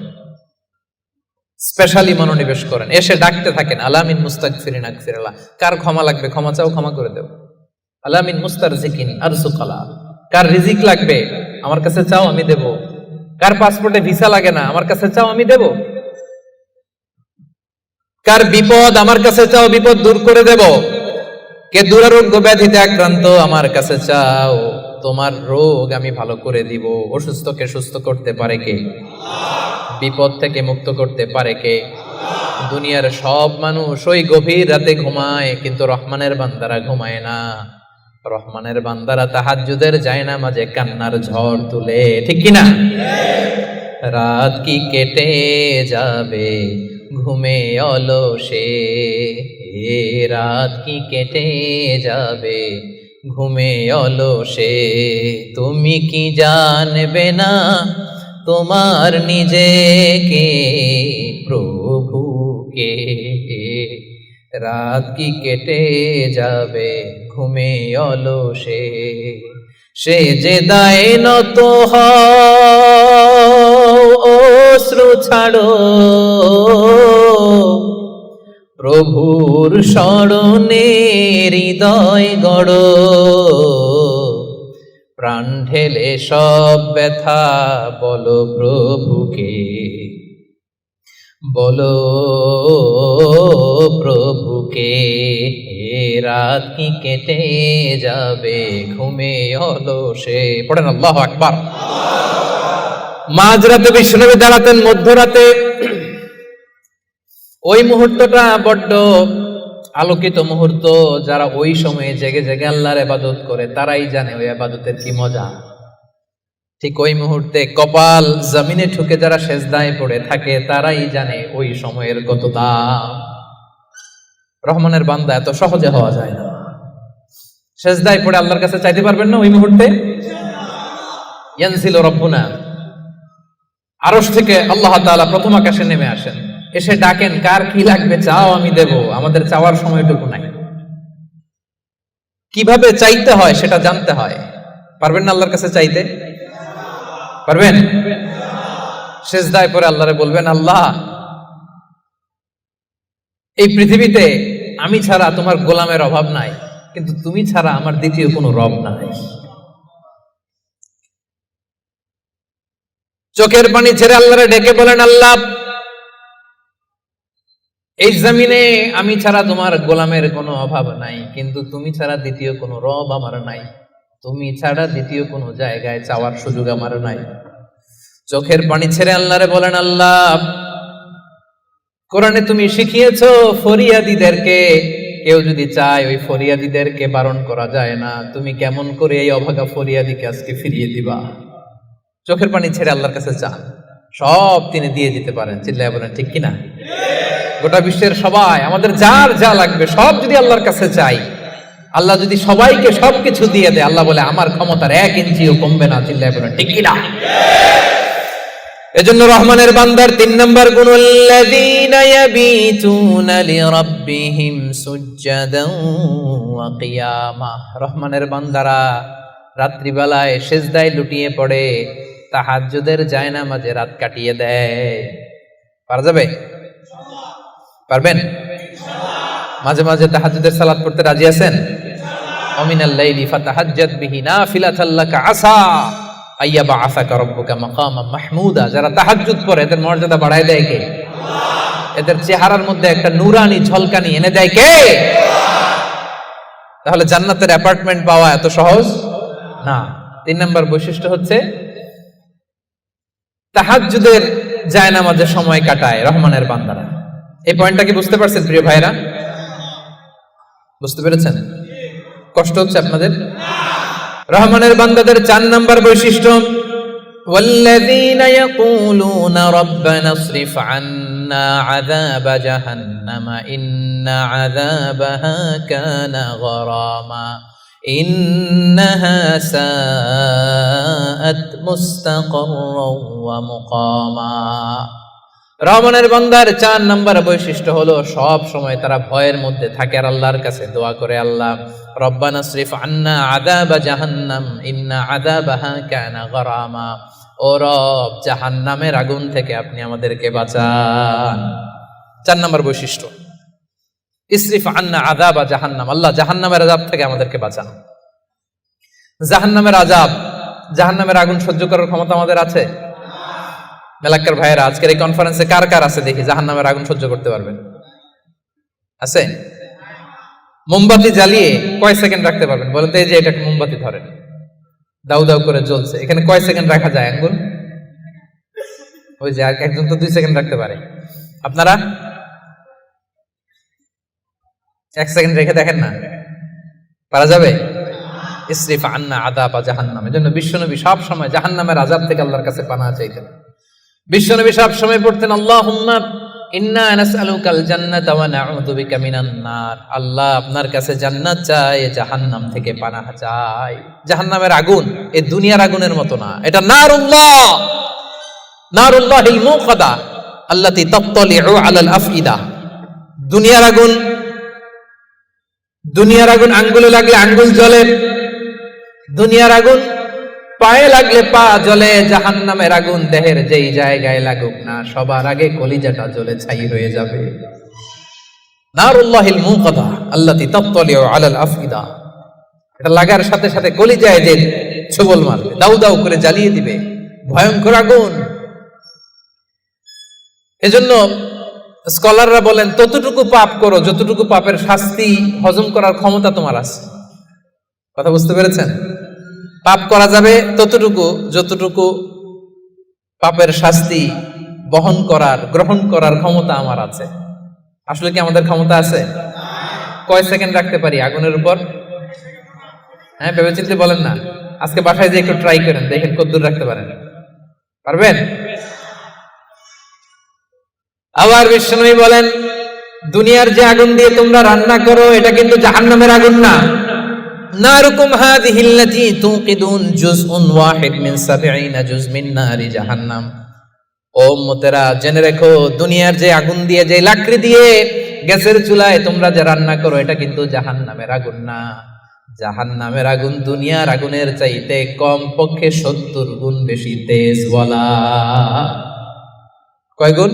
স্পেশালি মনোনিবেশ করেন। এসে ডাকতে থাকেন, আলামিন মুস্তাগফিরিন আগফিরাল্লাহ, কার ক্ষমা লাগবে ক্ষমা চাও, ক্ষমা করে দেব। আলামিন মুস্তারজিকিন আরজুকালা, কার রিজিক লাগবে আমার কাছে চাও আমি দেব। কার পাসপোর্টে ভিসা লাগে না আমার কাছে চাও আমি দেব। কার বিপদ আমার কাছে চাও, বিপদ দূর করে দেব। কে দুরারোগ্য ব্যাধিতে আক্রান্ত আমার কাছে চাও, তোমার রোগ আমি ভালো করে দিব। অসুস্থকে সুস্থ করতে পারে কে? বিপদ থেকে মুক্ত করতে পারে কে? দুনিয়ার সব মানুষ ওই গভীর রাতে ঘুমায়, কিন্তু রহমানের বান্দারা ঘুমায় না। রহমানের বান্দারা তাহাজ্জুদের জায়নামাজে কান্নার ঝড় তুলে, ঠিক কিনা? রাত কি কেটে যাবে ঘুমে অলসে, রাত কি কেটে যাবে ঘুমে অলসে, তুমি কি জানবে না তোমার নিজেকে প্রভুকে। রাত কি কেটে যাবে ঘুমে অলসে, সে যে দায় নত অশ্রু ছাড়ো, প্রভুর স্মরণে হৃদয় গড়ো, প্রাণ ঢেলে সব ব্যথা বলো প্রভুকে, বলো প্রভুকে। রাত কি কেটে যাবে ঘুমে অলসে। পড়েন আল্লাহু আকবার। মাঝরাতে বিশ্বনবী দাঁড়াতেন, মধ্যরাতে। ওই মুহূর্তটা বড্ড আলোকিত মুহূর্ত। যারা ওই সময়ে জেগে জেগে আল্লাহর ইবাদত করে তারাই জানে ওই ইবাদতের কি মজা। ঠিক ওই মুহূর্তে কপাল জমিনে ঠুকে যারা সেজদায় পড়ে থাকে তারাই জানে ওই সময়ের কত দাম। রহমানের বান্দা এত সহজে হওয়া যায় না। সেজদায় পড়ে আল্লাহর কাছে চাইতে পারবেন না ওই মুহূর্তে? ইয়ানজিলু রাব্বুনা, আরশ থেকে আল্লাহ তাআলা প্রথম আকাশে নেমে আসেন, এসে ডাকেন, কার কি লাগবে চাও আমি দেব, আমাদের চাওয়ার সময়টুকু নাই। কিভাবে চাইতে হয় সেটা জানতে হয়। পারবেন না আল্লাহর কাছে চাইতে? পারবেন? সিজদায় পড়ে আল্লাহরে বলবেন, আল্লাহ এই পৃথিবীতে আমি ছাড়া তোমার গোলামের অভাব নাই, কিন্তু তুমি ছাড়া আমার দ্বিতীয় কোনো রব নাই। চোখের পানি ছেড়ে আল্লাহরে ডেকে বলেন, আল্লাহ এই জমিনে আমি ছাড়া তোমার গোলামের কোনো অভাব নাই, কিন্তু তুমি ছাড়া দ্বিতীয় কোনো রব আমার নাই, তুমি ছাড়া দ্বিতীয় কোনো জায়গায় চাওয়ার সুযোগ আমার নাই। চোখের পানি ছেড়ে আল্লাহরে বলেন, আল্লাহ কোরআনে তুমি শিখিয়েছো ফরিয়াদীদেরকে কেউ যদি চায় ওই ফরিয়াদীদেরকে বারণ করা যায় না, তুমি কেমন করে এই অভাগা ফরিয়াদীকে আজকে ফিরিয়ে দিবা? চোখের পানি ছেড়ে আল্লাহর কাছে চান, সব তিনি দিয়ে দিতে পারেন। চিল্লায় বলেন ঠিক কিনা? গোটা বিশ্বের সবাই, আমাদের যার যা লাগবে সব যদি আল্লাহর কাছে চাই, আল্লাহ যদি সবাইকে সবকিছু দিয়ে দেয়, আল্লাহ বলে আমার ক্ষমতার 1 ইঞ্চিও কমবে না। চিল্লায় বলেন ঠিক কিনা? এজন্য রহমানের বান্দার 3 নম্বর গুণ, আল্লাযীনা ইয়াবিতুনা লিরাব্বিহিম সুজদান ওয়া কিয়ামা। রহমানের বান্দারা রাত্রিবেলায় সিজদায় লুটিয়ে পড়ে, তাহাজ্জুদের জায়নামাজে রাত কাটিয়ে দেয়। পারা যাবে? পারবেন? মাঝে মাঝে তাহাজ্জুদের সালাত পড়তে রাজি আছেন? ওয়া মিনাল লাইলি ফাতাহাজ্জাদ বিহি নাফিলাতাল লাকা আসা আইয়া বাআসাকা রাব্বুকা মাকামান মাহমুদা। যারা তাহাজ্জুদ পড়ে এদের মর্যাদা বাড়ায় দেয় কে? এদের চেহারার মধ্যে একটা নূরানি ঝলকানি এনে দেয় কে? তাহলে জান্নাতের অ্যাপার্টমেন্ট পাওয়া এত সহজ না। 3 নম্বর বৈশিষ্ট্য হচ্ছে তাহাজ্জুদের জায়নামাজে সময় কাটায় রহমানের বান্দারা। এই পয়েন্টটা কি বুঝতে পারছেন প্রিয় ভাইরা? বুঝতে পেরেছেন? কষ্ট হচ্ছে আপনাদের? রহমানের বান্দাদের 4 নম্বর বৈশিষ্ট্য, ওয়াল্লাযীনা ইয়াকুলুনা রাব্বানা ইসরিফ আন্না আযাবা জাহান্নামা ইন্না আযাবাহা কানা গরামা ইন্নাহা সাআত মুস্তাকাররাও ওয়া মুকামা। রহমানের বান্দার 4 নম্বর বৈশিষ্ট্য হলো সব সময় তারা ভয়ের মধ্যে থাকে আর আল্লাহর কাছে দোয়া করে, আল্লাহ রব্বানা ইসরিফ আন্না আযাবা জাহান্নাম ইন্না আযাবাহা কানা গরামা। ও রব, জাহান্নামের আগুন থেকে আপনি আমাদেরকে বাঁচান। 4 নম্বর বৈশিষ্ট্য, ইসরিফ আন্না আযাবা জাহান্নাম, আল্লাহ জাহান্নামের আযাব থেকে আমাদেরকে বাঁচান। জাহান্নামের আযাব, জাহান্নামের আগুন সহ্য করার ক্ষমতা আমাদের আছে? মেলাক্কার ভাইয়েরা, আজকের এই কনফারেন্সে কার কার আছে দেখি জাহান্নামের আগুন সহ্য করতে পারবেন? আছে? মোমবাতি জ্বালিয়ে কয় সেকেন্ড রাখতে পারবেন বলেন তো? এই যে এটা মোমবাতি ধরেন, দাউ দাউ করে জ্বলছে, এখানে কয় সেকেন্ড রাখা যায় আঙ্গুল? ওই যে আর একজন তো 2 সেকেন্ড রাখতে পারে, আপনারা 1 সেকেন্ড রেখে দেখেন না, পারা যাবে? ইসরিফ আন্না আযাবা জাহান্নাম। এজন্য বিশ্বনবী সব সময় জাহান্নামের আযাব থেকে আল্লাহর কাছে পানাহ চাইতেন। বিশ্বনবী সব সময় পড়তেন, আল্লাহুম্মা ইন্না নাসআলুকাল জান্নাতা ওয়া নাউযু বিকা মিনান নার। আল্লাহ আপনার কাছে জান্নাত চাই, জাহান্নাম থেকে পানাহ চাই। জাহান্নামের আগুন এই দুনিয়ার আগুনের মতো না, এটা নারুল্লাহ, নারুল্লাহিল মুকাদা আল্লাতী তাত্তালিউ আলাল আফইদা। দুনিয়ার আগুন, দুনিয়ার আগুন আঙ্গুলে লাগলে আঙ্গুল জ্বলে, দুনিয়ার আগুন পায়ে লাগলে পা জ্বলে। জাহান্নামের আগুন দেহের যেই জায়গায় লাগুক না, সবার আগে কলিজাটা জ্বলে ছাই হয়ে যাবে। নারুল্লাহিল মুকাদা আল্লাতী তাত্তালিউ আলাল আফইদা, এটা লাগার সাথে সাথে কলিজায় যে ছোবল মারবে, দাউ দাউ করে জ্বালিয়ে দিবে, ভয়ঙ্কর আগুন। এজন্য স্কলাররা বলেন, ততটুকু পাপ করো যতটুকু পাপের শাস্তি হজম করার ক্ষমতা তোমার আছে। কথা বুঝতে পেরেছেন? পাপ করা যাবে ততটুকু যতটুকু পাপের শাস্তি বহন করার, গ্রহণ করার ক্ষমতা আমার আছে। আসলে কি আমাদের ক্ষমতা আছে? কয় সেকেন্ড রাখতে পারি আগুনের উপর? হ্যাঁ, ভেবেচিন্তে বলেন না। আজকে বাসায় যে একটু ট্রাই করেন, দেখেন কতদূর রাখতে পারেন। পারবেন? আবার বিশ্বনবী বলেন, দুনিয়ার যে আগুন দিয়ে তোমরা রান্না করো এটা কিন্তু জাহান্নামের আগুন না। নারুকুম হাযিহিল্লাতী তুকিদুন জুজউন ওয়াহিদ মিন 70 জুজ মিন নারি জাহান্নাম। ও উম্মতেরা জেনে রেখো, দুনিয়ার যে আগুন দিয়ে, যে লাকড়ি দিয়ে গ্যাসের চুলায় তোমরা যে রান্না করো, এটা কিন্তু জাহান্নামের আগুন না। জাহান্নামের আগুন দুনিয়ার আগুনের চাইতে কম পক্ষে 70 গুণ বেশি তেজ। বলা কয় গুণ?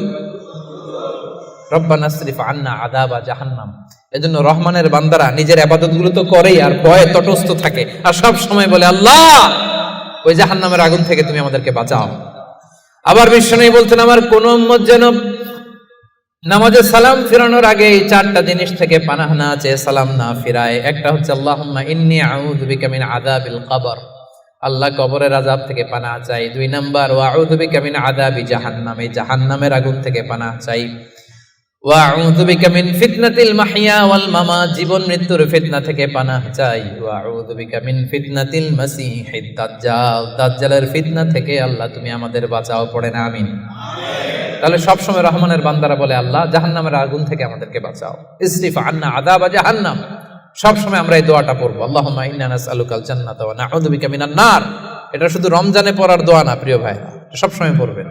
রব্বানা আসরিফ আন্না আযাবা জাহান্নাম। এজন্য রহমানের বান্দারা নিজের ইবাদতগুলো তো করেই, আর ভয়ে তটস্থ থাকে, আর সব সময় বলে, আল্লাহ ওই জাহান্নামের আগুন থেকে তুমি আমাদেরকে বাঁচাও। আবার বিশ্বনবী বলতেন, আমার কোন উম্মত যেন নামাজে সালাম ফিরানোর আগে এই 4টা জিনিস থেকে পানাহ না চেয়ে সালাম না ফিরায়। একটা হচ্ছে আল্লাহুম্মা ইন্নী আউযু বিকা মিন আযাবিল কবর, আল্লাহ কবরের আযাব থেকে পানাহ চাই। 2 নাম্বার ওয়া আউযু বিকা মিন আযাবি জাহান্নাম, এই জাহান্নামের আগুন থেকে পানাহ চাই। ওয়া আউযু বিকা মিন ফিতনাতিল মাহইয়া ওয়াল মামাত, জীবন মৃত্যুর ফিতনা থেকে পানাহ চাই। ওয়া আউযু বিকা মিন ফিতনাতিল মাসীহিদ দাজ্জাল, দাজ্জালের ফিতনা থেকে আল্লাহ তুমি আমাদের বাঁচাও। পড়েন আমিন। তাহলে সবসময় রহমানের বান্দারা বলে, আল্লাহ জাহান্নামের আগুন থেকে আমাদেরকে বাঁচাও। ইসরিফ আন্না আযাবা জাহান্নাম, সবসময় আমরা এই দোয়াটা পড়বো, আল্লাহুম্মা ইন্না নাসআলুকাল জান্নাতা ওয়া নাউযু বিকা মিনান নার। এটা শুধু রমজানে পড়ার দোয়া না প্রিয় ভাইরা, সবসময় পড়বেন।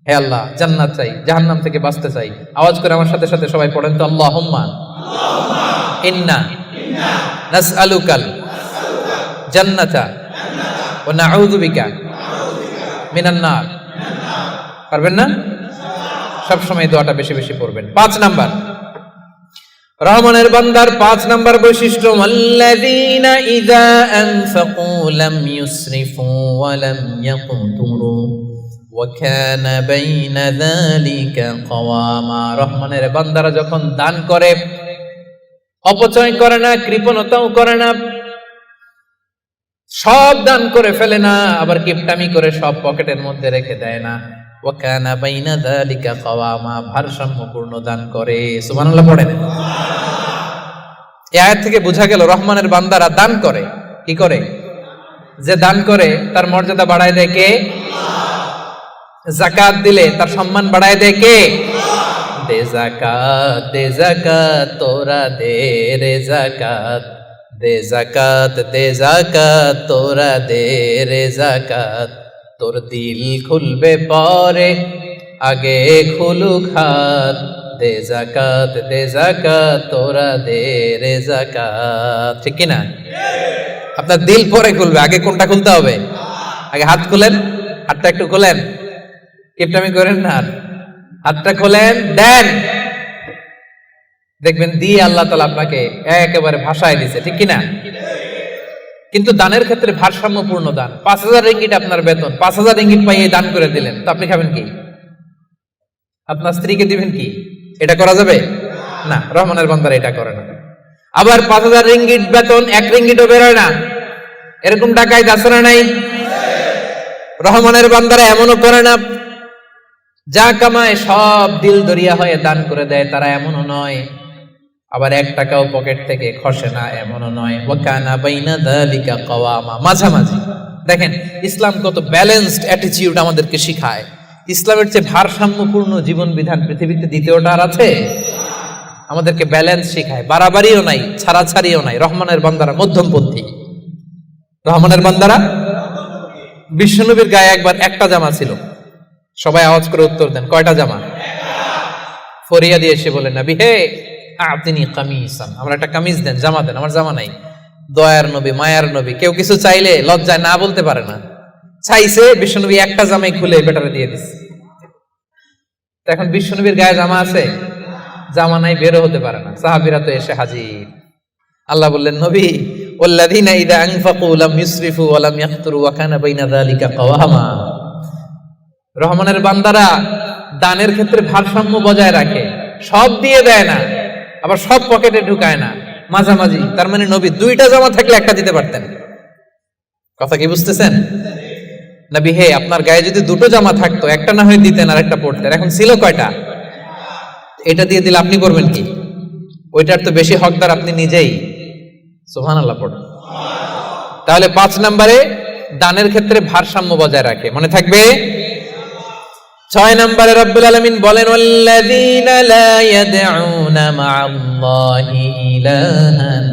হে আল্লাহ জান্নাত চাই, জাহান্নাম থেকে বাঁচতে চাই। আওয়াজ করে আমার সাথে সাথে সবাই পড়েন তো, আল্লাহুম্মা ইন্না নাসআলুকাল জান্নাতা ওয়া নাউযু বিকা মিনান নার। পারবেন না? সবসময় দোয়াটা বেশি বেশি পড়বেন। 5 নাম্বার রহমানের বান্দার 5 নাম্বার বৈশিষ্ট্য, আল্লাযীনা ইযা আনফাকু লাম ইউসরিফু ওয়া লাম ইয়াকতুরু ওয়া কানা বাইনা যালিকা কাওয়ামা। রহমানের বান্দারা যখন দান করে অপচয় করে না, কৃপণতাও করে না, সব দান করে ফেলে না, আবার কিপটামি করে সব পকেটের মধ্যে রেখে দেয় না। ওয়া কানা বাইনা যালিকা কাওয়ামা, ভারসাম্যপূর্ণ দান করে। সুবহানাল্লাহ পড়েন। এই আয়াত থেকে বোঝা গেল রহমানের বান্দারা দান করে। কি করে? যে দান করে তার মর্যাদা বাড়ায় দেয় কে? যাকাত দিলে তার সম্মান বাড়ায় দেয় কে? দে যাকাত তোরা দে রে যাকাত, দে যাকাত তোরা দে রে যাকাত, তোর দিল খুলবে পরে আগে খুলুক হাত, দে যাকাত তোরা দে রে যাকাত। ঠিক কিনা? আপনার দিল পরে খুলবে, আগে কোনটা খুলতে হবে? আগে হাত খুলেন, হাতটা একটু খোলেন, কিপটামি করেন না, হাতটা খোলেন, দেন, দেখবেন দিয়ে আল্লাহ তাআলা আপনাকে একেবারে ভাষায় দিছে। ঠিক কিনা? কিন্তু দানের ক্ষেত্রে ভারসাম্যপূর্ণ দান। 5000 রিঙ্গিট আপনার বেতন, 5000 রিঙ্গিট পাইয়ে দান করে দিলেন, তো আপনি খাবেন কি? আপনার স্ত্রীকে দিবেন কি? এটা করা যাবে না। রহমানের বান্দারা এটা করে না। আবার 5000 রিঙ্গিট বেতন, 1 রিঙ্গিটও বেরোয় না, এরকম ডাকাইত আছে না নাই? রহমানের বান্দারা এমনও করে না, যা কামায় সব দিল দরিয়া হয়ে দান করে দেয়, তারা এমনও নয়। আবার 1 টাকাও পকেট থেকে খসে না, এমনও নয়। ওয়া কানা বাইনা যালিকা কাওয়ামা, মাঝামাঝি। দেখেন ইসলাম কত ব্যালেন্সড অ্যাটিটিউড আমাদেরকে শিখায়। ইসলামের চেয়ে ভারসাম্যপূর্ণ জীবন বিধান পৃথিবীতে দ্বিতীয়টা আর আছে? আমাদেরকে ব্যালেন্স শিখায়, বাড়াবাড়িও নাই, ছাড়াছাড়িও নাই। রহমানের বান্দারা মধ্যমপন্থী। রহমানের বান্দারা, বিশ্বনবীর গায়ে একবার 1টা জামা ছিল। সবাই আওয়াজ করে উত্তর দেন, কয়টা জামা? ফরিয়া দিয়ে এসে বলেন, নবী হে আতিনি কামিসান, আমার একটা কামিজ দেন, জামা দেন, আমার জামা নাই। দয়ার নবী, মায়ার নবী, কেউ কিছু চাইলে লজ্জায় না বলতে পারে না। চাইছে, বিশ্বনবী 1টা জামাই খুলে বেটারে দিয়ে দিচ্ছে। এখন বিশ্বনবীর গায়ে জামা আছে? জামা নাই, বেরো হতে পারে না। সাহাবীরা তো এসে হাজির। আল্লাহ বললেন, নবী ওয়াল্লাযীনা ইযা আনফাকু লাম ইউসরিফু ওয়া লাম ইয়াকতুরু ওয়া কানা বাইনা যালিকা কাওয়ামা। রহমানের বান্দারা দানের ক্ষেত্রে ভারসাম্য বজায় রাখে, সব দিয়ে দেয় না, আবার সব পকেটে ঢুকায় না, মাঝামাঝি। তার মানে নবী 2টা জামা থাকলে 1টা দিতে পারতেন। কথা কি বুঝতেছেন? নবী হে আপনার গায়ে যদি 2টো জামা থাকতো, 1টা না হয় দিতেন আর 1টা পরতেন। এখন ছিল কয়টা? এটা দিয়ে দিলে আপনি করবেন কি? ওইটার তো বেশি হকদার আপনি নিজেই। সুবহানাল্লাহ পড়ুন। তাহলে 5 নম্বরে দানের ক্ষেত্রে ভারসাম্য বজায় রাখে, মনে থাকবে। 6 নম্বরে রব্বুল আলামিন বলেন, ওয়াল্লাযীনা লা ইয়াদউনা মা'আল্লাহি ইলাহান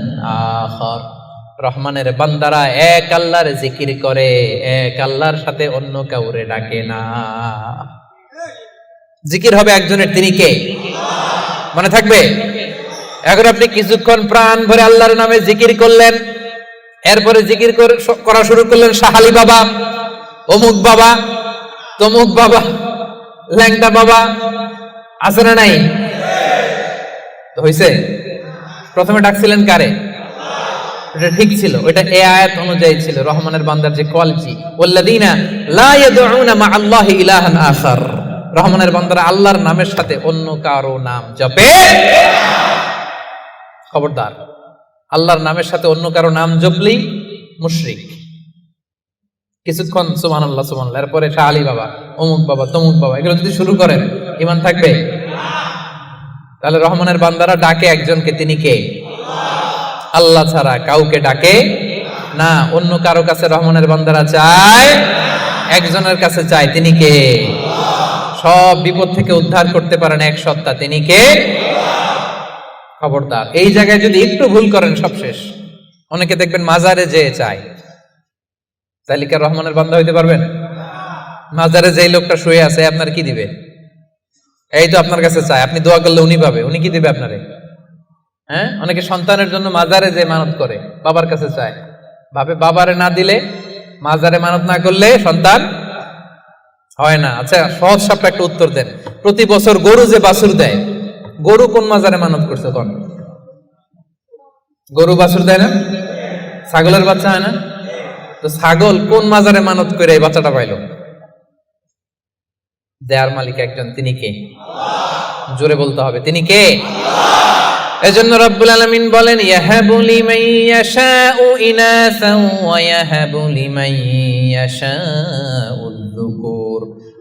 আখার। রহমানের বান্দারা এক আল্লাহর জিকির করে, এক আল্লাহর সাথে অন্য কাউরে ডাকে না। জিকির হবে একজনের, তিনি কে? মনে থাকবে? এখন আপনি কিছুক্ষণ প্রাণ ভরে আল্লাহর নামে জিকির করলেন, এরপরে জিকির করা শুরু করলেন শাহালি বাবা, অমুক বাবা, তমুক বাবা, ল্যাংটা বাবা, আছে না নাই? তো হইছে? প্রথমে ডাকছিলেন কারে? এটা ঠিক ছিল, ওইটা এই আয়াত অনুযায়ী ছিল। রহমানের বান্দার যে কোয়ালিটি, ওয়াল্লাযীনা লা ইয়াদউনা মা আল্লাহি ইলাহান আখার, রহমানের বান্দারা আল্লাহর নামের সাথে অন্য কারো নাম জপে। খবরদার, আল্লাহর নামের সাথে অন্য কারো নাম জপলেই মুশরিক। কিছুক্ষণ সুবহানাল্লাহ সুবহানাল্লাহ, এরপরে শাহ আলী বাবা, অমুক বাবা, তমুক বাবা, এগুলো যদি শুরু করেন ঈমান থাকবে? তাহলে রহমানের বান্দারা ডাকে একজনকে, তিনি কে? আল্লাহ ছাড়া কাউকে ডাকে না। অন্য কারো কাছে রহমানের বান্দারা চায়, একজনের কাছে চায়, তিনি কে? সব বিপদ থেকে উদ্ধার করতে পারেন এক সত্তা, তিনি কে? খবরদার, এই জায়গায় যদি একটু ভুল করেন সব শেষ। অনেকে দেখবেন মাজারে যেয়ে চায়, তাহলে কি রহমানের বান্দা হইতে পারবেন? মাজারে যেই লোকটা শুয়ে আছে আপনার কি দিবে? এই তো আপনার কাছে চায়, আপনি দোয়া করলে উনি পাবে, উনি কি দিবে আপনারে? হ্যাঁ, অনেকে সন্তানের জন্য মাজারে যে মানত করে, বাবার কাছে চায়, ভাবে বাবারে না দিলে, মাজারে মানত না করলে সন্তান হয় না। আচ্ছা, সহজ সাপটা একটা উত্তর দেন। প্রতি বছর গরু যে বাছুর দেয়, গরু কোন মাজারে মানত করছে? কোন গরু বাছুর দেয় না? ছাগলের বাচ্চা হয় না? তো ছাগল কোন মাজারে মানত করে এই বাচ্চাটা পাইল? দেয়ার মালিক একজন, তিনি কে? জোরে বলতে হবে, তিনি কে? এজন্য রব্বুল আলামিন বলেন, ইয়াহাবু লিমান ইয়াশাউ ইনাসান ওয়া ইয়াহাবু লিমান ইয়াশাউ যুকুর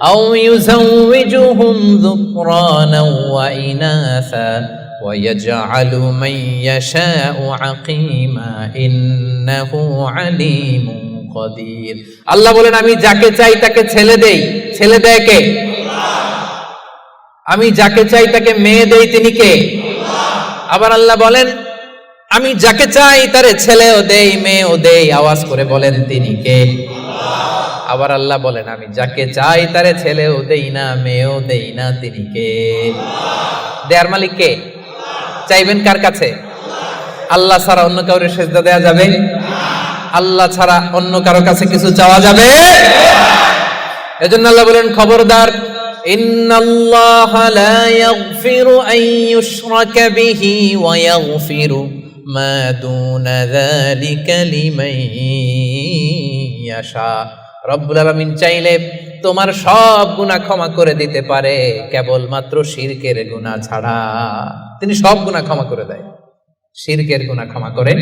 আও ইউযাওয়িজুহুম যুকরানা ওয়া ইনাসা ওয়া ইয়াজআলু মান ইয়াশাউ আকীমা ইন্নাহু আলীমুন কাদির। আল্লাহ বলেন, আমি যাকে চাই তাকে ছেলে দেই। ছেলে দেয় কে? আমি যাকে চাই তাকে মেয়ে দেই, তিনি কে? আবার আল্লাহ বলেন, আমি যাকে চাই তারে ছেলেও দেই, মেয়েও দেই। আওয়াজ করে বলেন, তিনি কে? আবার আল্লাহ বলেন, আমি যাকে চাই তারে ছেলেও দেই না, মেয়েও দেই না, তিনি কে? দেয়ার মালিক কে? চাইবেন কার কাছে? আল্লাহ ছাড়া অন্য কাউরে সেজদা দেয়া যাবে? আল্লাহ ছাড়া অন্য কারো কাছে কিছু চাওয়া যাবে? এজন্য আল্লাহ বলেন, খবরদার, ইন্নাল্লাহা লা ইয়াগফিরু আন ইউশরাকা বিহি ওয়া ইয়াগফিরু মা দুনা যালিকা লিমান ইয়াশা। রব্বুল আলামিন চাইলে তোমার সব গুনাহ ক্ষমা করে দিতে পারে, কেবলমাত্র শিরকের গুনাহ ছাড়া। তিনি সব গুনাহ ক্ষমা করে দেয়, শিরকের গুনাহ ক্ষমা করে।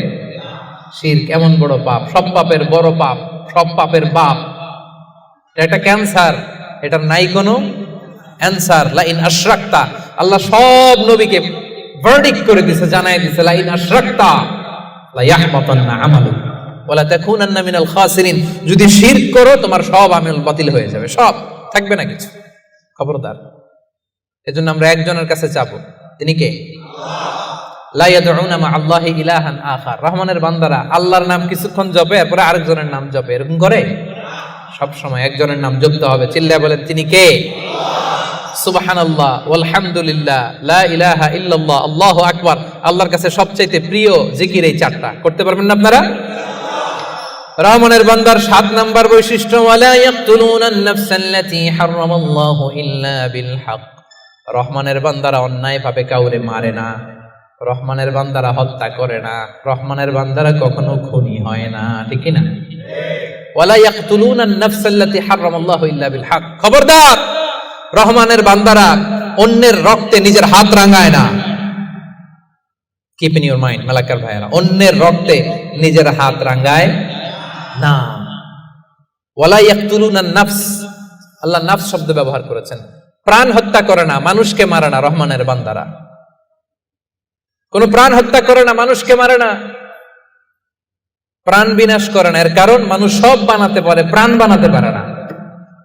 শিরক এমন বড় পাপ, সব পাপের বড় পাপ, সব পাপের বাপ। এটা একটা ক্যান্সার, এটার নাই কোনো অ্যানসার। লা ইন আশরাকতা, আল্লাহ সব নবীকে ভার্ডিক্ট করে দিয়েছে, জানাই দিয়েছে, লা ইন আশরাকতা লা ইয়াহবাতান্না আমালুক ওয়া লা তাকুনান্না মিনাল খাসিরিন। যদি শিরক করো তোমার সব আমল বাতিল হয়ে যাবে, সব থাকবে না কিছু। খবরদার, এজন্য আমরা একজনের কাছে চাবো, তিনি কে? লা ইয়াদউনা মা আল্লাহি ইলাহান আখার। রহমানের বান্দারা আল্লাহর নাম কিছুক্ষণ জপে, এরপরে আরেকজনের নাম জপে, এরকম করে? সব সময় একজনের নাম জপতে হবে। চিল্লায় বলেন, তিনি কে? সুবহানাল্লাহ, আলহামদুলিল্লাহ, লা ইলাহা ইল্লাল্লাহ, আল্লাহু আকবার। আল্লাহর কাছে সবচাইতে প্রিয় জিকির এই চারটা। করতে পারবেন না আপনারা? রহমানের বান্দার 7 নাম্বার বৈশিষ্ট্য, ওয়ালা ইয়াকতুলুনান নাফসাল্লাতী হারামাল্লাহু ইল্লা বিল হক। রহমানের বান্দারা অন্যায়ভাবে কাউরে মারে না, রহমানের বান্দারা হত্যা করে না, রহমানের বান্দারা কখনো খুনি হয় না, ঠিক কি না? ওয়ালা ইয়াকতুলুনান নাফসাল্লাতী হারামাল্লাহু ইল্লা বিল হক। খবরদার, রহমানের বান্দারা অন্যের রক্তে নিজের হাত রাঙায় না। Keep in your mind Malakar ভাইরা, অন্যের রক্তে নিজের হাত রাঙায় না। ওয়ালা ইয়াকতুলুনান নাফস, আল্লাহ নাফস শব্দ ব্যবহার করেছেন। প্রাণ হত্যা করে না, মানুষকে মারে না। রহমানের বান্দারা কোন প্রাণ হত্যা করে না, মানুষকে মারে না, প্রাণ বিনাশ করে না। এর কারণ মানুষ সব বানাতে পারে, প্রাণ বানাতে পারে না।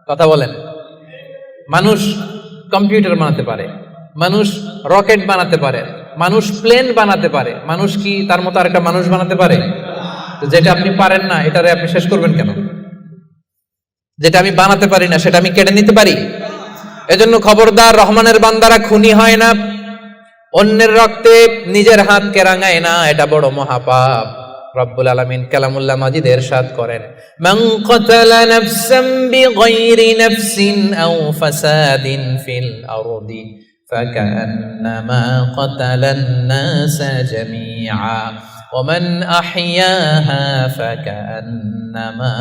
কথা বলেন। মানুষ কম্পিউটার বানাতে পারে, মানুষ রকেট বানাতে পারে, মানুষ প্লেন বানাতে পারে। মানুষ কি তার মতো আরেকটা মানুষ বানাতে পারে? যেটা আপনি পারেন না, এটারে আপনি শেষ করবেন কেন? যেটা আমি বানাতে পারি না, সেটা আমি কেটে নিতে পারি? এজন্য খবরদার, রহমানের বান্দারা খুনি হয় না, অন্যের রক্তে নিজের হাতকে রাঙায় না, এটা বড় মহাপাপ। রব্বুল আলামিন কালামুল্লাহ মাজিদে ইরশাদ করেন, মান কাতালা নাফসান বিগাইরি নাফসিন আও ফাসাদিন ফিল আরদি ফাকান্নামা কাতালান নাসা জামিআ ওয়া মান আহইয়াহা ফাকান্নামা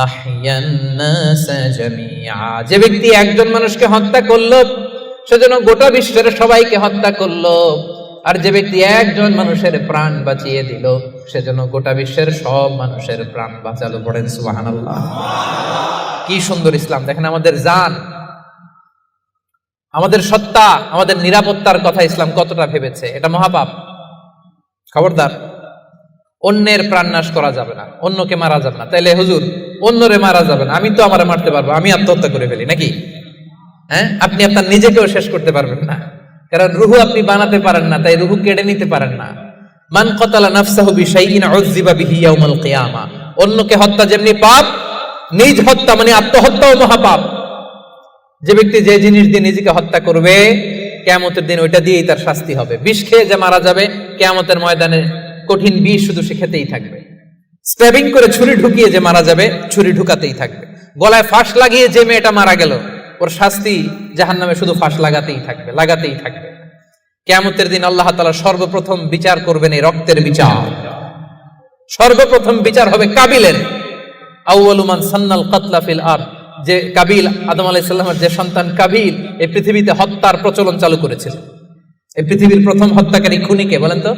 আহইয়ান নাসা জামিআ। যে ব্যক্তি একজন মানুষকে হত্যা করলো সেজন্য গোটা বিশ্বের সবাইকে হত্যা করলো, আর যে ব্যক্তি একজন মানুষের প্রাণ বাঁচিয়ে দিল সেজন্য গোটা বিশ্বের সব মানুষের প্রাণ বাঁচালো। পড়েন সুবহানাল্লাহ। কি সুন্দর ইসলাম! দেখেন, আমাদের জান, আমাদের সত্তা, আমাদের নিরাপত্তার কথা ইসলাম কতটা ভেবেছে। এটা মহাপাপ। খবরদার, অন্যের প্রাণ নাশ করা যাবে না, অন্যকে মারা যাবে না। তাইলে হুজুর, অন্যরে মারা যাবে না, আমি তো আমারে মারতে পারবো, আমি আত্মহত্যা করে ফেলি নাকি? হ্যাঁ, আপনি আপনার নিজেকেও শেষ করতে পারবেন না, কারণ রুহু আপনি বানাতে পারেন না, তাই রুহু কেড়ে নিতে পারেন না। মান কাতালা নাফসাহু বিশাইইন উযযিবা বিহি ইয়াউমাল কিয়ামা। অন্যকে হত্যা যেমনি পাপ, নিজ হত্যা মানে আত্মহত্যাও মহাপাপ। যে ব্যক্তি যে জিনিস দিয়ে নিজেকে হত্যা করবে, কিয়ামতের দিন ওইটা দিয়েই তার শাস্তি হবে। বিষ খেয়ে যে মারা যাবে, কিয়ামতের ময়দানে কঠিন বিষ শুধু সে খেতেই থাকবে। স্ট্যাবিং করে ছুরি ঢুকিয়ে যে মারা যাবে, ছুরি ঢুকাতেই থাকবে। গলায় ফাঁস লাগিয়ে যে মেয়েটা মারা গেল, ওর শাস্তি জাহান্নামে শুধু ফাঁস লাগাতেই থাকবে, লাগাতেই থাকবে। কিয়ামতের দিন আল্লাহ তাআলা সর্বপ্রথম বিচার করবেন এই রক্তের বিচার। সর্বপ্রথম বিচার হবে কাবিলের। আউয়ালু মান সান্নাল কাতলা ফিল আরদ। যে কাবিল, আদম আলাইহিস সালামের যে সন্তান কাবিল, এই পৃথিবীতে হত্যার প্রচলন চালু করেছিল। এই পৃথিবীর প্রথম হত্যাকারী খুনিকে বলেন তো?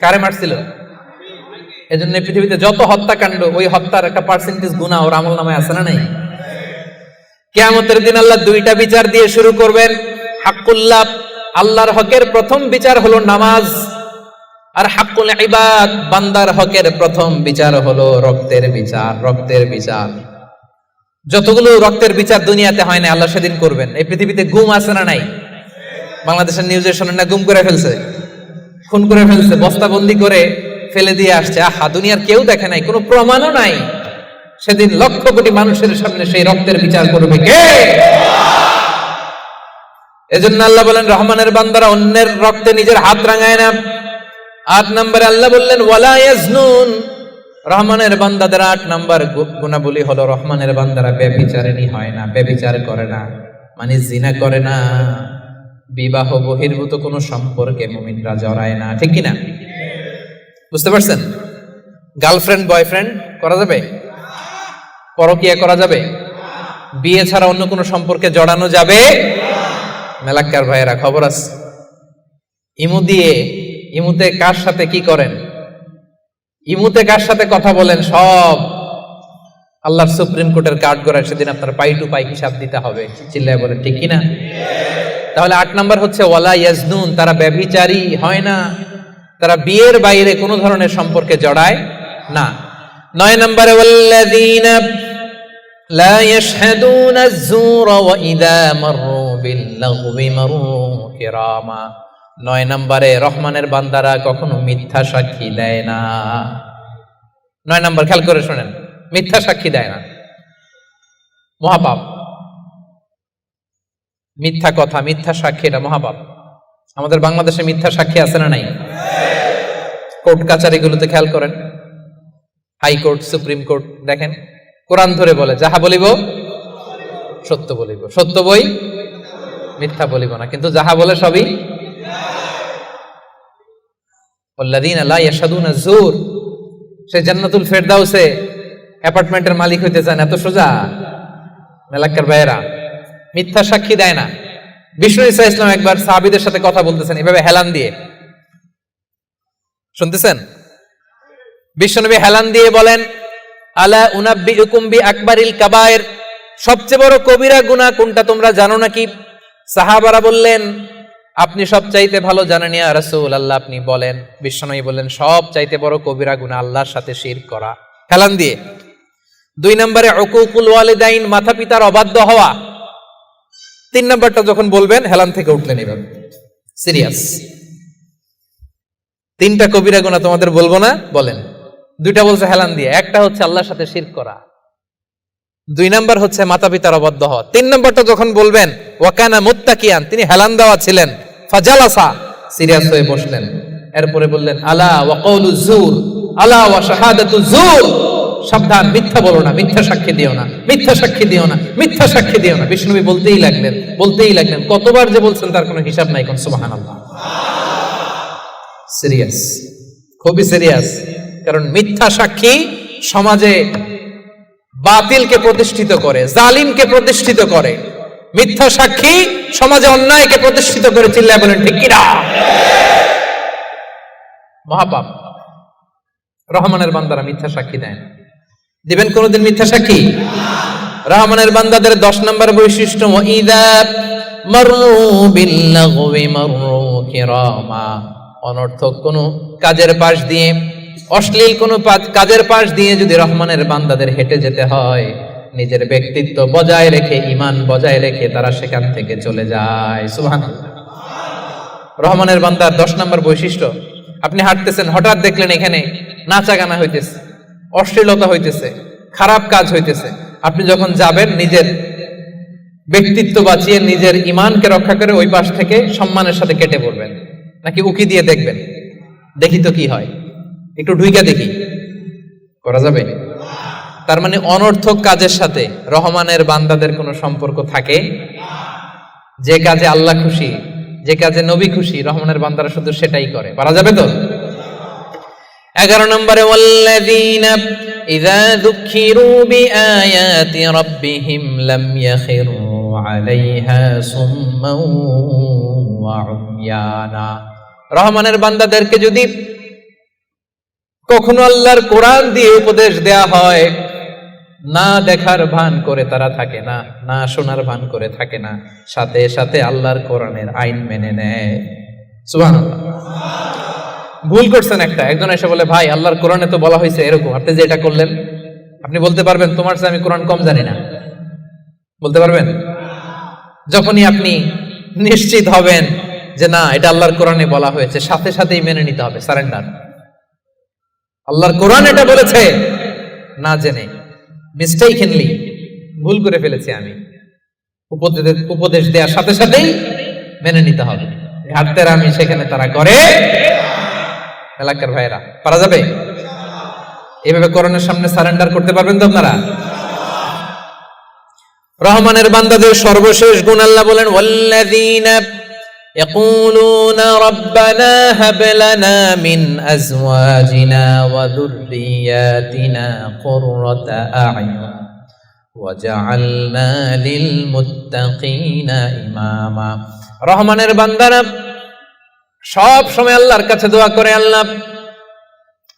কারে মারছিল? এজন্য এই পৃথিবীতে যত হত্যাকাণ্ড, ওই হত্যার একটা পার্সেন্টেজ গুনাহ ওর আমলনামায় আছে না নাই? কিয়ামতের দিন আল্লাহ দুইটা বিচার দিয়ে শুরু করবেন। হাক্কুল্লাহ, আল্লাহর হকের প্রথম বিচার হলো নামাজ, আর হাক্কুল ইবাদ, বান্দার হকের প্রথম বিচার হলো রক্তের বিচার। রক্তের বিচার, যতগুলো রক্তের বিচার দুনিয়াতে হয় না, আল্লাহ সেদিন করবেন। এই পৃথিবীতে গুম আছে না নাই? বাংলাদেশের নিউজে শোনেন না, গুম করে ফেলছে, খুন করে ফেলছে, বস্তাবন্দি করে ফেলে দিয়ে আসছে। আহা, দুনিয়ার কেউ দেখে নাই, কোনো প্রমাণও নাই। সেদিন লক্ষ কোটি মানুষের সামনে সেই রক্তের বিচার করবে কে? এজন্য আল্লাহ বলেন, রহমানের বান্দারা অন্যের রক্তে নিজের হাত রাঙায় না। 8 নম্বরে আল্লাহ বললেন ওয়ালা ইয়াজনুন। রহমানের বান্দাদের 8 নম্বর গুণাবলী হলো, রহমানের বান্দারা ব্যভিচারিণী হয় না, ব্যভিচার করে না, মানে জিনা করে না, বিবাহ বহির্ভূত কোনো সম্পর্কে মুমিনরা জড়ায় না। ঠিক কিনা? বুঝতে পারছেন? গার্লফ্রেন্ড বয়ফ্রেন্ড করা যাবে? পরকিয়া করা যাবে? বিয়ে ছাড়া অন্য কোনো সম্পর্কে জড়ানো যাবে? মেলাক্কার ভাইয়েরা, খবর আছে। ইমুতে কার সাথে কি করেন, ইমুতে কার সাথে কথা বলেন, সব আল্লাহর সুপ্রিম কোর্টের কার্ড করে সেদিন আপনার পাই টু পাই হিসাব দিতে হবে। চিল্লায় বলেন ঠিক কিনা? তাহলে 8 নম্বর হচ্ছে ওয়ালা ইয়াজনুন, তারা ব্যভিচারী হয় না, তারা বিয়ের বাইরে কোনো ধরনের সম্পর্কে জড়ায় না। 9 নম্বরে ওয়াল্লাযীনা লা ইয়াশহাদুনা আয-যুরা ওয়া ইযা মাররু বিল-লাগবি মাররু কিরামা। 9 নম্বরে রহমানের বান্দারা কখনো মিথ্যা সাক্ষী দেয় না। 9 নম্বর খেয়াল করে শুনেন, মিথ্যা সাক্ষী দেয় না, মহাপাপ। মিথ্যা কথা, মিথ্যা সাক্ষী, এটা মহাপাপ। আমাদের বাংলাদেশে মিথ্যা সাক্ষী আছে না নাই? কোর্ট কাচারিগুলোতে খেয়াল করেন, হাইকোর্ট, সুপ্রিম কোর্ট, দেখেন কোরআন ধরে বলে, যাহা বলিব সত্য বলিব, সত্য বই মিথ্যা বলিব না, কিন্তু যাহা বলে সবই। ওয়াল্লাযীনা লা ইয়াশহাদুনা আয-যুর, সে জান্নাতুল ফেরদাউসে অ্যাপার্টমেন্টের মালিক হইতে চান, এত সোজা? মেলাক্কার ভাইয়েরা, মিথ্যা সাক্ষী দেয় না। বিষ্ণু ঈসা ইসলাম একবার সাহাবীদের সাথে কথা বলতেছেন, এভাবে হেলান দিয়ে, শুনতেছেন? বিশ্বনবী হেলান দিয়ে বলেন, আলা উনাব্বিউকুম বিআকবারিল কাবায়ের, সবচেয়ে বড় কবিরা গুনাহ কোনটা তোমরা জানো নাকি? সাহাবারা বললেন, আপনি সবচাইতে ভালো জানেন ইয়া রাসূলুল্লাহ, আপনি বলেন। বিশ্বনবী বললেন, সবচাইতে বড় কবিরা গুনাহ আল্লাহর সাথে শিরক করা। হেলান দিয়ে। 2 নম্বরে উকুকুল ওয়ালিদাইন, মাতা পিতার অবাধ্য হওয়া। 3 নম্বরটা যখন বলবেন হেলান থেকে উঠলেন এভাবে, সিরিয়াস। 3টা কবিরা গুনাহ তোমাদের বলবো না? বলেন। 2টা বলছে হেলান দিয়ে, একটা হচ্ছে আল্লাহর সাথে শিরক করা। 2 নাম্বার হচ্ছে মাতা পিতার অবাধ্য হওয়া। 3 নাম্বারটা যখন বলবেন ওয়াকানা মুত্তাকিয়ান, তিনি হেলান দেওয়া ছিলেন, ফাজালাসা, সিরিয়াস হয়ে বসলেন। এরপরে বললেন আলা ওয়া কওলু যুর, আলা ওয়া শাহাদাতু যুর, সাবধান, মিথ্যা বলো না, মিথ্যা সাক্ষী দিও না, মিথ্যা সাক্ষী দিও না, মিথ্যা সাক্ষী দিও না। বিষ্ণুবি বলতেই লাগলেন। কতবার যে বলছেন তার কোনো হিসাব নাই। কোন সুবহানাল্লাহ। সিরিয়াস, খুবই সিরিয়াস। কারণ মিথ্যা সাক্ষী সমাজে বাতিলকে প্রতিষ্ঠিত করে, জালিমকে প্রতিষ্ঠিত করে। মিথ্যা সাক্ষী সমাজে অন্যায়কে প্রতিষ্ঠিত করে। চিল্লায় বলেন ঠিক কিনা? মহাপাপ। রহমানের বান্দারা মিথ্যা সাক্ষী দেন। দিবেন কোনদিন মিথ্যা সাক্ষী? রহমানের বান্দাদের 10 নম্বর বৈশিষ্ট্য, ওয়াইদা মাররু বিল্লাগwi মাররু কিরামা। অনর্থক কোন কাজের পাশ দিয়ে, অশ্লীল কোন কাজের পাশ দিয়ে যদি রহমানের বান্দাদের হেঁটে যেতে হয়, নিজের ব্যক্তিত্ব বজায় রেখে, ঈমান বজায় রেখে তারা সেখান থেকে চলে যায়। সুবহানাল্লাহ। রহমানের বান্দার 10 নম্বর বৈশিষ্ট্য, আপনি হাঁটতেছেন, হঠাৎ দেখলেন এখানে নাচা গানা হইতেছে, অশ্লীলতা হইতেছে, খারাপ কাজ হইতেছে। আপনি যখন যাবেন, নিজের ব্যক্তিত্ব বাঁচিয়ে, নিজের ঈমানকে রক্ষা করে ওই পাশ থেকে সম্মানের সাথে কেটে পড়বেন, নাকি উকি দিয়ে দেখবেন দেখি তো কি হয়, একটু ঢুইকা দেখি, করা যাবে? তার মানে অনর্থক কাজের সাথে রহমানের বান্দাদের কোনো সম্পর্ক থাকে? যে কাজে আল্লাহ খুশি, যে কাজে নবী খুশি, রহমানের বান্দারা শুধু সেটাই করে। পারা যাবে তো? 11 নম্বরে, ওয়াল্লাযীনা ইযা যুকিরু বিআয়াতি রাব্বিহিম লাম ইয়াখিরু আলাইহা সুম্মান ওয়া উময়ানা। রহমানের বান্দাদেরকে যদি কখনো আল্লাহর কোরআন দিয়ে উপদেশ দেয়া হয়, না দেখার ভান করে তারা থাকে না, না শোনার ভান করে থাকে না, সাথে সাথে আল্লাহর কোরআনের আইন মেনে নেয়। সুবহানাল্লাহ। ভুল করছেন একজন এসে বলে, ভাই আল্লাহর কোরআনে তো বলা হয়েছে এরকম, আপনি যে এটা করলেন, আপনি বলতে পারবেন তোমার চেয়ে আমি কোরআন কম জানি না? বলতে পারবেন? যখনই আপনি নিশ্চিত হবেন যে না, এটা আল্লাহর কোরআনে বলা হয়েছে, সাথে সাথেই মেনে নিতে হবে, সারেন্ডার। আল্লাহর কোরআন এটা বলেছে, না জেনে মিস্টেকলি ভুল করে ফেলেছি আমি, উপদেশ দেওয়ার সাথে সাথেই মেনে নিতে হবে। ঘাটতেরা আমি সেখানে তারা করে। এলাকার ভাইয়েরা, পারা যাবে? এইভাবে কোরআনের সামনে সারেন্ডার করতে পারবেন তো আপনারা? রহমানের বান্দাদের সর্বশেষ গুণ আল্লাহ বলেন, ওয়াল্লাযীনা ইয়াকুলুনা রাব্বানা হাব লানা মিন আজওয়াজিনা ওয়া যুররিয়াতিনা কুররাতা আ'য়ুন ওয়াজআলনা লিল মুত্তাকিনা ইমামা। রহমানের বান্দারা সব সময় আল্লাহর কাছে দোয়া করে, আল্লাহ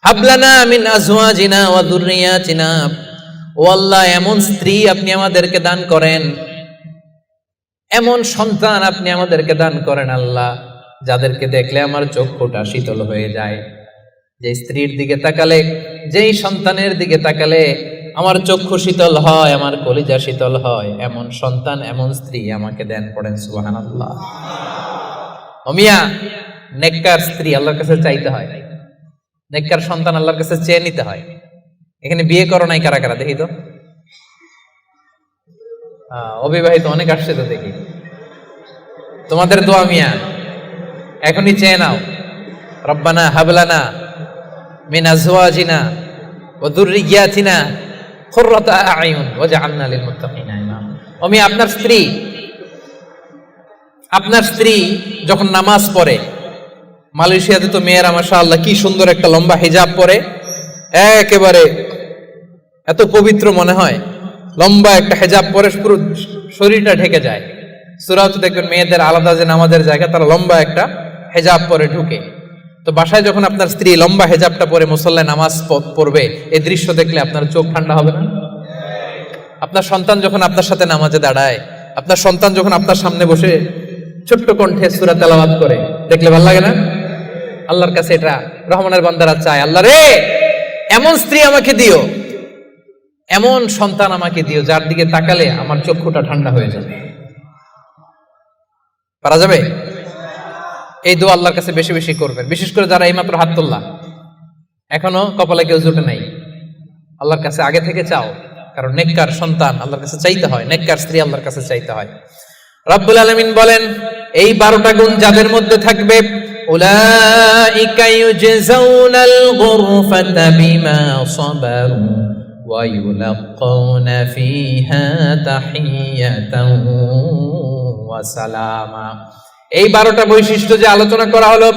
হাবলানা মিন আজওয়াজিনা ওয়া যুররিয়াতিনা, ও আল্লাহ এমন স্ত্রী আপনি আমাদেরকে দান করেন, এমন সন্তান আপনি আমাদেরকে দান করেন আল্লাহ, যাদেরকে দেখলে আমার চক্ষুটা শীতল হয়ে যায়। যে স্ত্রীর দিকে তাকালে, যেই সন্তানের দিকে তাকালে আমার চক্ষু শীতল হয়, আমার কলিজা শীতল হয়, এমন সন্তান, এমন স্ত্রী আমাকে দেন। পড়েন সুবহানাল্লাহ। ওমিয়া, নেককার স্ত্রী আল্লাহর কাছে চাইতে হয়, নেককার সন্তান আল্লাহর কাছে চেয়ে নিতে হয়। এখানে বিয়ে করো নাই কারা কারা দেখি তো? অবিবাহিত অনেক আসছে তো দেখি। তোমাদের দোয়া মিয়া, এখনই চেয়ে নাও, রব্বানা হাবলানা মিন আজওয়াজিনা ওয়া যুররিয়াতিনা কুররাতা আ'য়ুন ওয়াজআলনা লিল মুত্তাকিনা ইমামা। ওমি, আপনার স্ত্রী যখন নামাজ পড়ে, মালয়েশিয়াতে তো মেয়েরা মাশাআল্লাহ কি সুন্দর একটা লম্বা হিজাব পরে, একেবারে এত পবিত্র মনে হয়, লম্বা একটা হিজাব পরে পুরো শরীরটা ঢেকে যায়। সূরাতে দেখবেন মেয়েদের আলাদা যে নামাজের জায়গা, তারা লম্বা একটা হিজাব পরে ঢুকে। তো বাসায় যখন আপনার স্ত্রী লম্বা হিজাবটা পরে মুসল্লায় নামাজ পড়বে, এই দৃশ্য দেখলে আপনার চোখ ঠান্ডা হবে না? আপনার সন্তান যখন আপনার সাথে নামাজে দাঁড়ায়, আপনার সন্তান যখন আপনার সামনে বসে ছোট্ট কণ্ঠে সূরা তেলাওয়াত করে, দেখলে ভালো লাগে না? আল্লাহর কাছে এটা রহমানের বান্দারা চায়, আল্লাহ রে এমন স্ত্রী আমাকে দিও, এমন সন্তান আমাকে দিও, যার দিকে তাকালে আমার চক্ষুটা ঠান্ডা হয়ে যাবে। পারা যাবে? এই দোয়া আল্লাহর কাছে বেশি বেশি করবেন, বিশেষ করে যারা এইমাত্র হাত তুললা, এখনো কপালে কেউ জুটে নাই, আল্লাহর কাছে আগে থেকে চাও, কারণ নেককার সন্তান আল্লাহর কাছে চাইতে হয়, নেককার স্ত্রী আল্লাহর কাছে চাইতে হয়। রব্বুল আলামিন বলেন এই 12টা গুণ যাদের মধ্যে থাকবে উলাইকা ইউজজাউনাল গুরফাতা বিমা সাবারু ওয়া ইউলাক্কাউনা ফিহা তাহিয়াতান ওয়া সালামা। এই 12টা বৈশিষ্ট্য যে আলোচনা করা হলো,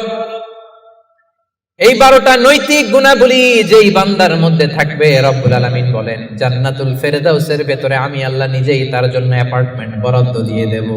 এই 12টা নৈতিক গুণাবলী যেই বান্দার মধ্যে থাকবে, রব্বুল আলামিন বলেন জান্নাতুল ফেরদাউসের ভেতরে আমি আল্লাহ নিজেই তার জন্য অ্যাপার্টমেন্ট বরাদ্দ দিয়ে দেব।